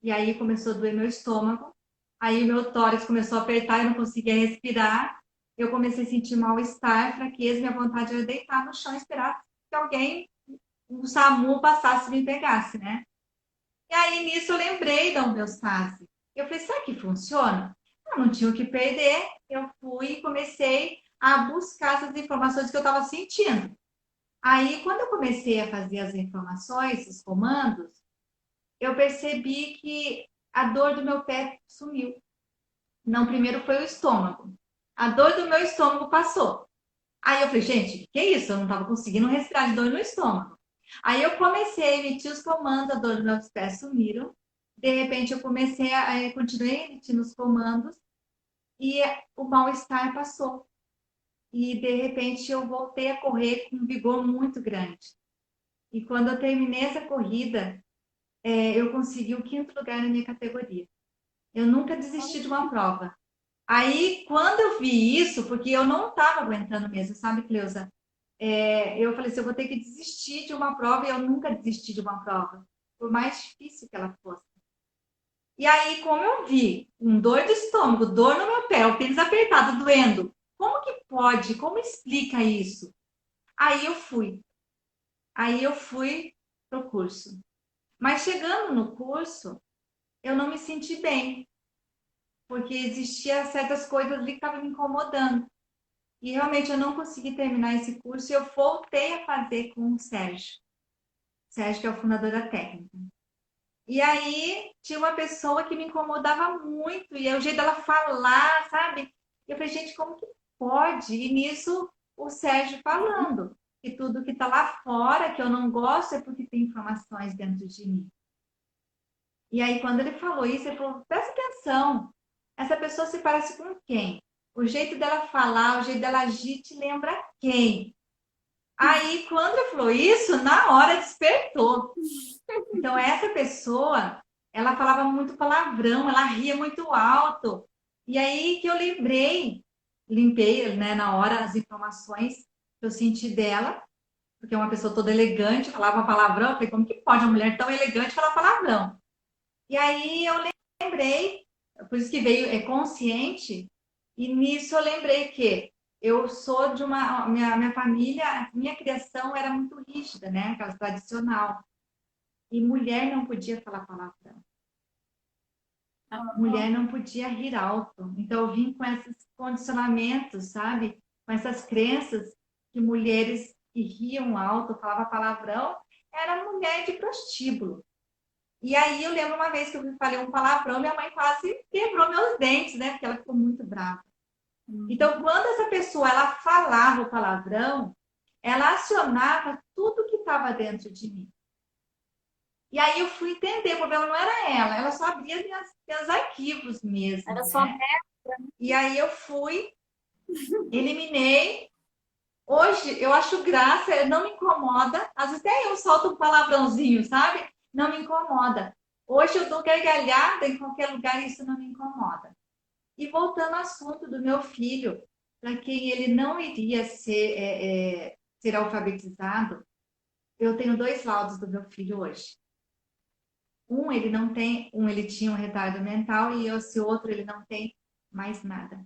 E aí começou a doer meu estômago. Aí o meu tórax começou a apertar, eu não conseguia respirar. Eu comecei a sentir mal-estar, fraqueza, minha vontade era deitar no chão e esperar que alguém, um SAMU, passasse e me pegasse, né? E aí nisso eu lembrei da homeostase. Eu falei, será que funciona? Eu não tinha o que perder. Eu fui e comecei a buscar essas informações que eu estava sentindo. Aí, quando eu comecei a fazer as informações, os comandos, eu percebi que a dor do meu pé sumiu. Não, primeiro foi o estômago. A dor do meu estômago passou. Aí eu falei, gente, o que é isso? Eu não estava conseguindo respirar de dor no estômago. Aí eu comecei a emitir os comandos, a dor dos meus pés sumiram. De repente eu comecei continuei emitindo os comandos. e o mal-estar passou. E, de repente, eu voltei a correr com um vigor muito grande. E quando eu terminei essa corrida, eu consegui o 5º lugar na minha categoria. Eu nunca desisti de uma prova. Aí, quando eu vi isso, porque eu não estava aguentando mesmo, sabe, Cleusa? Eu falei assim, eu vou ter que desistir de uma prova, e eu nunca desisti de uma prova, por mais difícil que ela fosse. E aí, como eu vi um dor de estômago, dor no meu pé, o tênis apertado, doendo, como que pode? Como explica isso? Aí eu fui. Aí eu fui pro curso. Mas chegando no curso, eu não me senti bem, porque existiam certas coisas ali que estavam me incomodando. E realmente eu não consegui terminar esse curso e eu voltei a fazer com o Sérgio. Sérgio, que é o fundador da técnica. E aí tinha uma pessoa que me incomodava muito, e é o jeito dela falar, sabe? E eu falei, gente, como que pode? E nisso o Sérgio falando que tudo que está lá fora, que eu não gosto, é porque tem informações dentro de mim. E aí, quando ele falou isso, ele falou, presta atenção, essa pessoa se parece com quem? O jeito dela falar, o jeito dela agir te lembra quem? Aí, quando ele falou isso, na hora despertou. Então, essa pessoa, ela falava muito palavrão, ela ria muito alto. E aí que eu limpei, né, na hora as informações que eu senti dela, porque é uma pessoa toda elegante, falava palavrão. Eu falei, como que pode uma mulher tão elegante falar palavrão? E aí eu lembrei, por isso que veio consciente, e nisso eu lembrei que eu sou de minha família, minha criação era muito rígida, né? Aquela tradicional. E mulher não podia falar palavrão. Mulher não podia rir alto. Então eu vim com esses condicionamentos, sabe? Com essas crenças que mulheres que riam alto, falavam palavrão, era mulher de prostíbulo. E aí eu lembro uma vez que eu falei um palavrão, minha mãe quase quebrou meus dentes, né? Porque ela ficou muito brava. Então, quando essa pessoa ela falava o palavrão, ela acionava tudo que estava dentro de mim. E aí eu fui entender, o problema não era ela só abria meus arquivos mesmo. Era né? só E aí eu fui, eliminei. Hoje eu acho graça, não me incomoda. Às vezes até eu solto um palavrãozinho, sabe? Não me incomoda. Hoje eu dou gargalhada em qualquer lugar e isso não me incomoda. E voltando ao assunto do meu filho, para quem ele não iria ser alfabetizado, eu tenho 2 laudos do meu filho hoje. Ele não tem, ele tinha um retardo mental e esse outro ele não tem mais nada.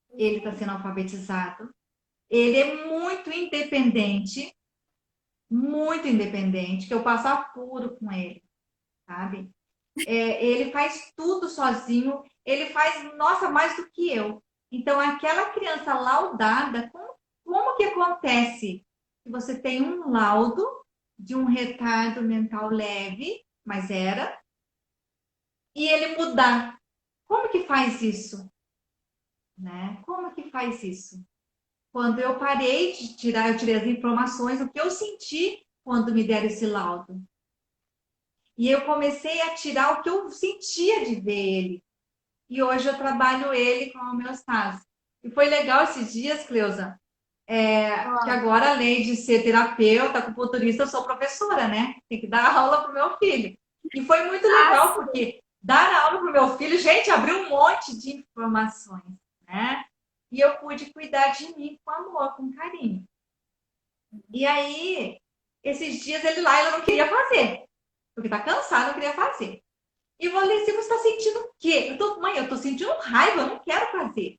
Ele está sendo alfabetizado. Ele é muito independente, que eu passo apuro com ele, sabe? Ele faz tudo sozinho, ele faz, nossa, mais do que eu. Então, aquela criança laudada, como que acontece que você tem um laudo de um retardo mental leve, mas e ele mudar? Como que faz isso? Né? Como que faz isso? Quando eu parei de tirar, eu tirei as informações, o que eu senti quando me deram esse laudo. E eu comecei a tirar o que eu sentia de ver ele. E hoje eu trabalho ele com homeostase. E foi legal esses dias, Cleusa, que agora, além de ser terapeuta, acupunturista, eu sou professora, né? Tem que dar aula para o meu filho. E foi muito legal, porque dar aula para o meu filho, gente, abriu um monte de informações, né? E eu pude cuidar de mim com amor, com carinho. E aí, esses dias ele não queria fazer. Porque tá cansado, não queria fazer. E eu falei assim, você está sentindo o quê? Mãe, eu tô sentindo raiva, eu não quero fazer.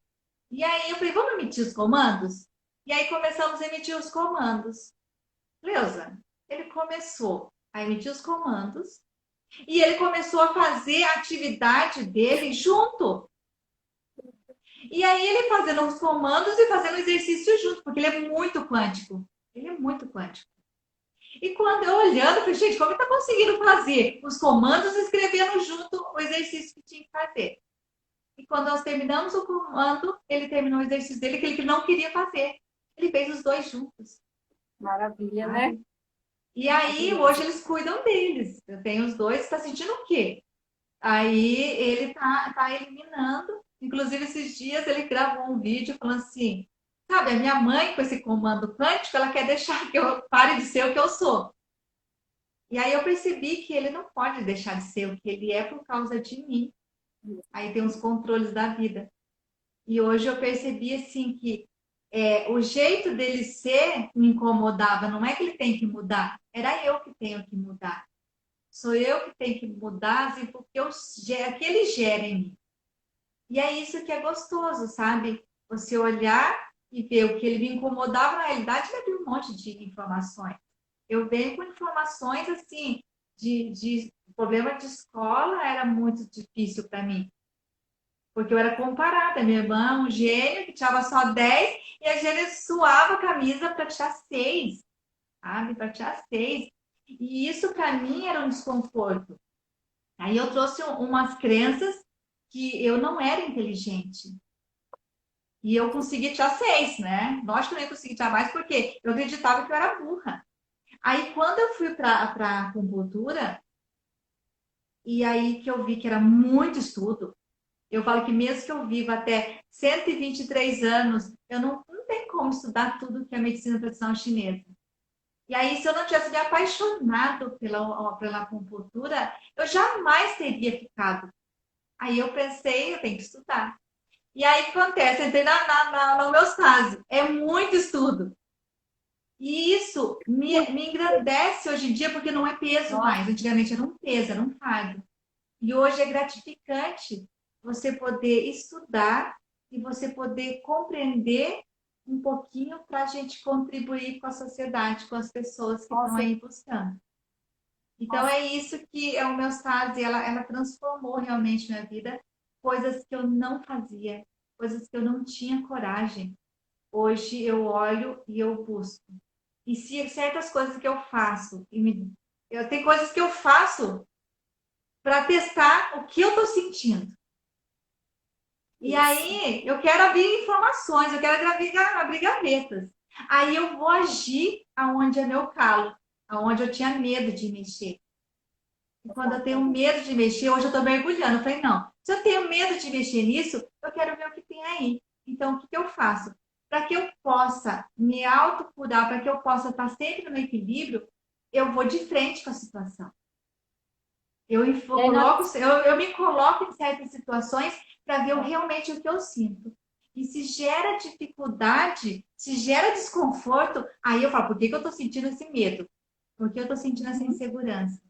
E aí eu falei, vamos emitir os comandos? E aí começamos a emitir os comandos. Cleusa, ele começou a emitir os comandos e ele começou a fazer a atividade dele junto. E aí ele fazendo os comandos e fazendo o exercício junto, porque ele é muito quântico. Ele é muito quântico. E quando eu olhando, eu falei, gente, como ele está conseguindo fazer os comandos e escrevendo junto o exercício que tinha que fazer? E quando nós terminamos o comando, ele terminou o exercício dele, que ele não queria fazer. Ele fez os 2 juntos. Maravilha, né? E aí, hoje eles cuidam deles. Eu tenho os 2, está sentindo o quê? Aí ele tá eliminando Inclusive, esses dias ele gravou um vídeo falando assim, sabe, a minha mãe, com esse comando quântico, ela quer deixar que eu pare de ser o que eu sou. E aí eu percebi que ele não pode deixar de ser o que ele é por causa de mim. Aí tem os controles da vida. E hoje eu percebi assim que o jeito dele ser me incomodava. Não é que ele tem que mudar, era eu que tenho que mudar. Sou eu que tenho que mudar, assim, porque que ele gera em mim. E é isso que é gostoso, sabe? Você olhar e ver o que ele me incomodava, na realidade, ele abriu um monte de informações. Eu venho com informações assim, de problema de escola, era muito difícil para mim. Porque eu era comparada. Minha irmã, um gênio, que tirava só 10 e a gênio suava a camisa para tirar 6, sabe? Para tirar 6. E isso, para mim, era um desconforto. Aí eu trouxe umas crenças que eu não era inteligente. E eu consegui tirar 6, né? Lógico que eu nem consegui tirar mais, porque eu acreditava que eu era burra. Aí, quando eu fui para a acupuntura, e aí que eu vi que era muito estudo, eu falo que mesmo que eu viva até 123 anos, eu não tenho como estudar tudo que é medicina tradicional chinesa. E aí, se eu não tivesse me apaixonado pela acupuntura, eu jamais teria ficado. Aí eu pensei, eu tenho que estudar. E aí, o que acontece? Eu entrei na homeostase. É muito estudo. E isso me engrandece hoje em dia, porque não é peso mais. Antigamente era um peso, era um fardo. E hoje é gratificante você poder estudar e você poder compreender um pouquinho para a gente contribuir com a sociedade, com as pessoas que estão aí buscando. Então é isso que a homeostase, ela transformou realmente minha vida, coisas que eu não fazia, coisas que eu não tinha coragem. Hoje eu olho e eu busco. E se certas coisas que eu faço, eu tenho coisas que eu faço para testar o que eu estou sentindo. E aí eu quero abrir informações, eu quero abrir gavetas. Aí eu vou agir aonde é meu calo, aonde eu tinha medo de mexer. E quando eu tenho medo de mexer, hoje eu estou mergulhando. Eu falei, não, se eu tenho medo de mexer nisso, eu quero ver o que tem aí. Então, o que eu faço? Para que eu possa me autocurar, para que eu possa estar sempre no equilíbrio, eu vou de frente com a situação. Eu me coloco em certas situações para ver realmente o que eu sinto. E se gera dificuldade, se gera desconforto, aí eu falo, por que eu estou sentindo esse medo? Por que eu estou sentindo essa insegurança?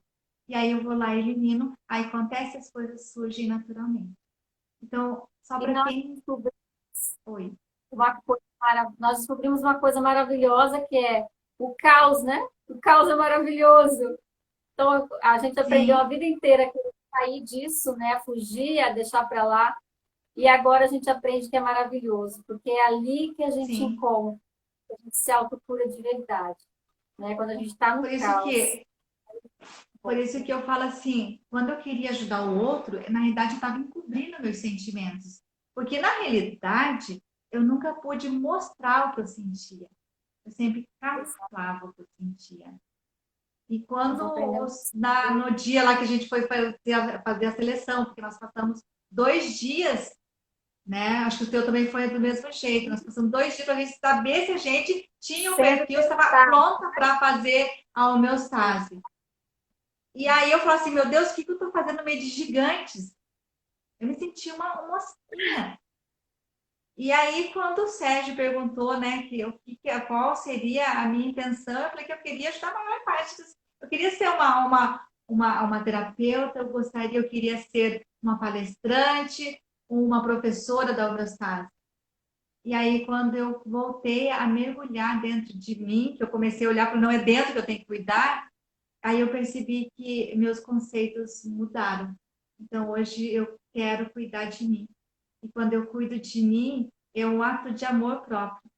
E aí eu vou lá e elimino, aí acontece, as coisas surgem naturalmente. Então, só para quem... Oi. Nós descobrimos uma coisa maravilhosa que é o caos, né? O caos é maravilhoso. Então, a gente aprendeu Sim. a vida inteira a sair disso, né? A fugir, a deixar para lá. E agora a gente aprende que é maravilhoso, porque é ali que a gente Sim. encontra, que a gente se autocura de verdade, né? Quando a gente está no caos. Por isso que eu falo assim, quando eu queria ajudar o outro, na realidade eu estava encobrindo meus sentimentos. Porque na realidade, eu nunca pude mostrar o que eu sentia. Eu sempre camuflava o que eu sentia. E quando no dia lá que a gente foi fazer a seleção, porque nós passamos 2 dias, né? Acho que o teu também foi do mesmo jeito. Nós passamos 2 dias para a gente saber se a gente tinha o perfil, estava pronta para fazer a homeostase. E aí eu falo assim, meu Deus, o que eu estou fazendo no meio de gigantes? Eu me senti uma mosquinha. E aí, quando o Sérgio perguntou, né, qual seria a minha intenção, eu falei que eu queria ajudar a maior parte dos... Eu queria ser uma terapeuta, eu queria ser uma palestrante, uma professora da Obrostase. E aí, quando eu voltei a mergulhar dentro de mim, que eu comecei a olhar para não é dentro que eu tenho que cuidar, aí eu percebi que meus conceitos mudaram. Então, hoje eu quero cuidar de mim. E quando eu cuido de mim, é um ato de amor próprio.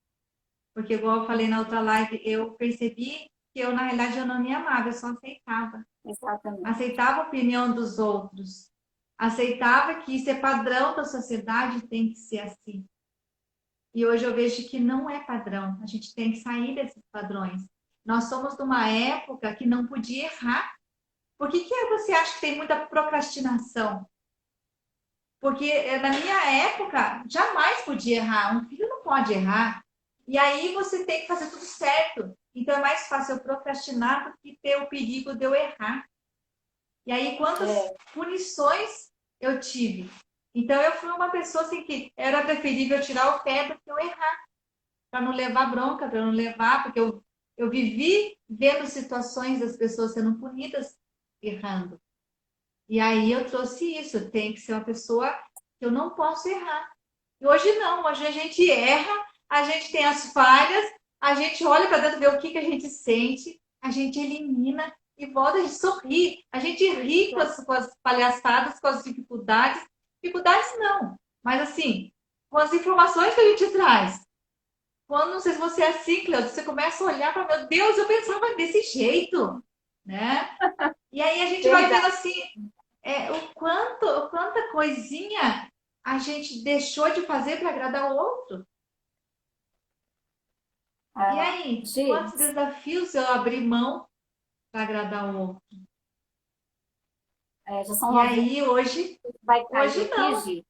Porque, igual eu falei na outra live, eu percebi que eu, na realidade, eu não me amava, eu só aceitava. Exatamente. Aceitava a opinião dos outros. Aceitava que isso é padrão da sociedade, tem que ser assim. E hoje eu vejo que não é padrão. A gente tem que sair desses padrões. Nós somos de uma época que não podia errar. Por que você acha que tem muita procrastinação? Porque na minha época, jamais podia errar. Um filho não pode errar. E aí você tem que fazer tudo certo. Então é mais fácil eu procrastinar do que ter o perigo de eu errar. E aí, quantas punições eu tive? Então, eu fui uma pessoa assim que era preferível tirar o pé do que eu errar, para não levar bronca, para não levar, porque eu vivi vendo situações das pessoas sendo punidas errando. E aí eu trouxe isso, tem que ser uma pessoa que eu não posso errar. E hoje não, hoje a gente erra, a gente tem as falhas, a gente olha para dentro, vê o que a gente sente, a gente elimina e volta, a gente sorri, a gente ri com as palhaçadas, com as dificuldades. Dificuldades não, mas assim, com as informações que a gente traz. Quando, não sei se você é assim, Cleusa, você começa a olhar para, meu Deus, eu pensava desse jeito, né? E aí a gente vai vendo assim, quanta coisinha a gente deixou de fazer para agradar o outro. E aí, quantos desafios eu abri mão para agradar o outro? Já são E aí, hoje não. Gi.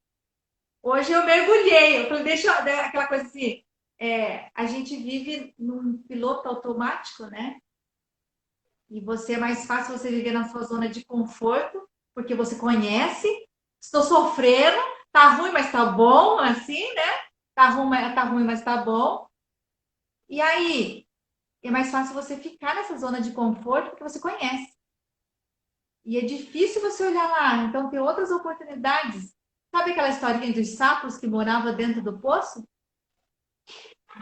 Hoje eu mergulhei. Eu falei, deixa eu, aquela coisa assim, a gente vive num piloto automático, né? E é mais fácil você viver na sua zona de conforto, porque você conhece, estou sofrendo, tá ruim, mas tá bom, assim, né? Tá ruim, mas tá bom. E aí, é mais fácil você ficar nessa zona de conforto porque você conhece. E é difícil você olhar lá, então tem outras oportunidades. Sabe aquela historinha dos sapos que moravam dentro do poço?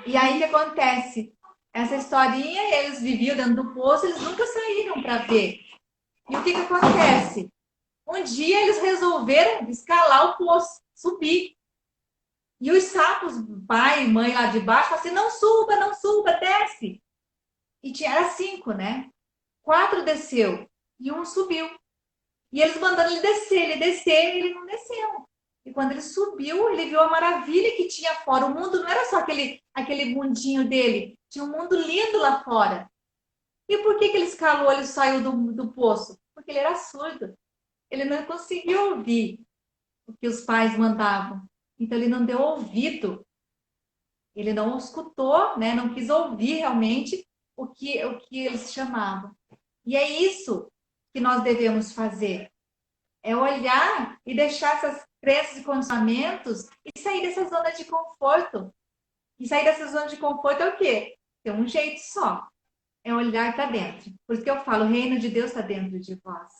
E aí o que acontece? Essa historinha, eles viviam dentro do poço, eles nunca saíram para ver. E o que acontece? Um dia eles resolveram escalar o poço, subir. E os sapos, pai e mãe lá de baixo, falaram assim, não suba, desce. E era 5, né? 4 desceu e um subiu. E eles mandando ele descer, e ele não desceu. E quando ele subiu, ele viu a maravilha que tinha fora. O mundo não era só aquele mundinho dele, tinha um mundo lindo lá fora. E por que ele escalou, ele saiu do poço? Porque ele era surdo. Ele não conseguiu ouvir o que os pais mandavam. Então ele não deu ouvido. Ele não escutou, né? Não quis ouvir realmente o que eles chamavam. E é isso que nós devemos fazer. É olhar e deixar essas crenças e condicionamentos e sair dessa zona de conforto. E sair dessa zona de conforto é o quê? Tem um jeito só. É olhar para dentro. Por isso que eu falo, o reino de Deus está dentro de vós.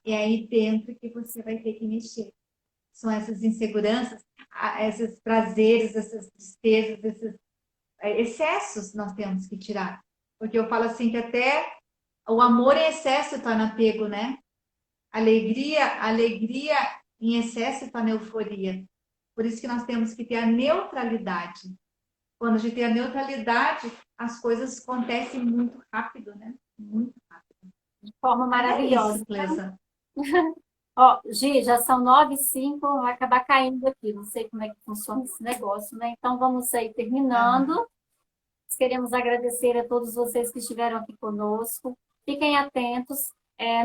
É aí dentro que você vai ter que mexer. São essas inseguranças, esses prazeres, essas tristezas, esses excessos nós temos que tirar. Porque eu falo assim que até o amor em excesso torna apego, né? Alegria em excesso torna euforia. Por isso que nós temos que ter a neutralidade. Quando a gente tem a neutralidade, as coisas acontecem muito rápido, né? Muito rápido. De forma maravilhosa. É isso, Cleusa. Ó, Gi, já são 9h05, vai acabar caindo aqui. Não sei como é que funciona esse negócio, né? Então vamos aí terminando. Nós queremos agradecer a todos vocês que estiveram aqui conosco. Fiquem atentos.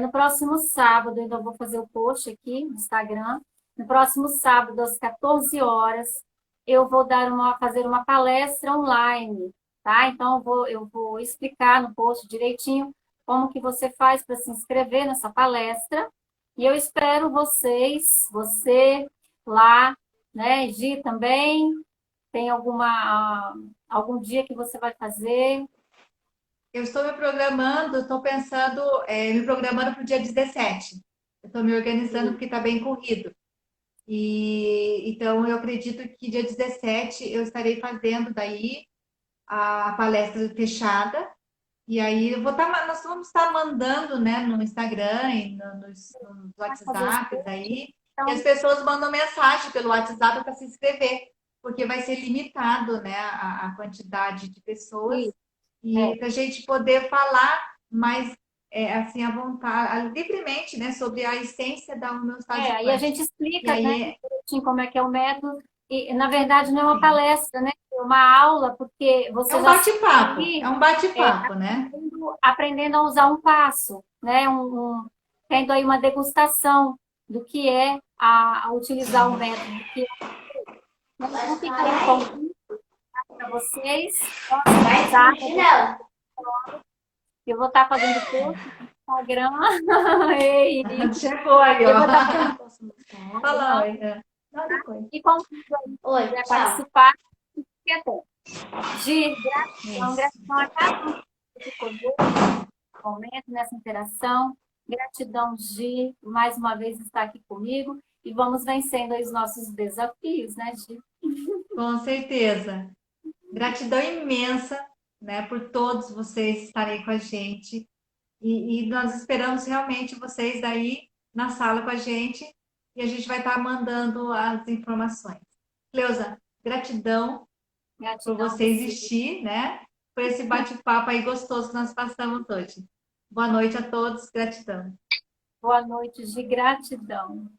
No próximo sábado, ainda vou fazer o post aqui no Instagram. No próximo sábado, às 14 horas, eu vou fazer uma palestra online, tá? Então, eu vou explicar no post direitinho como que você faz para se inscrever nessa palestra. E eu espero você lá, né? Gi também. Tem algum dia que você vai fazer? Eu estou me programando, estou pensando, me programando para o dia 17. Eu estou me organizando porque está bem corrido. E então eu acredito que dia 17 eu estarei fazendo daí a palestra fechada. E aí nós vamos estar mandando, né, no Instagram e nos WhatsApps aí. E as pessoas mandam mensagem pelo WhatsApp para se inscrever, porque vai ser limitado, né, a quantidade de pessoas. E para a gente poder falar mais assim à vontade, livremente, né, sobre a essência da homeostase. Aí a gente explica, aí, né, como é que é o método. E, na verdade, não é uma palestra, né? É uma aula, porque você é um bate-papo, né? Aprendendo a usar um passo, né? Tendo aí uma degustação do que é a utilizar o método, que não fica aí um convite para vocês. Nossa, eu vou estar fazendo post no Instagram. E Chegou aí, eu ó. vou estar Fala, oi. Não, depois. e convido aí Oi, para tchau. participar. Gi, gratidão a cada um que ficou nesse momento, nessa interação. Gratidão, Gi, mais uma vez estar aqui comigo. E vamos vencendo aí os nossos desafios, né, Gi? Com certeza. Gratidão imensa, né, por todos vocês estarem com a gente. E nós esperamos realmente vocês aí na sala com a gente. E a gente vai estar mandando as informações. Cleusa, gratidão por Gratidão você existir, né? Por esse bate-papo aí gostoso que nós passamos hoje. Boa noite a todos, gratidão. Boa noite, Gi, gratidão.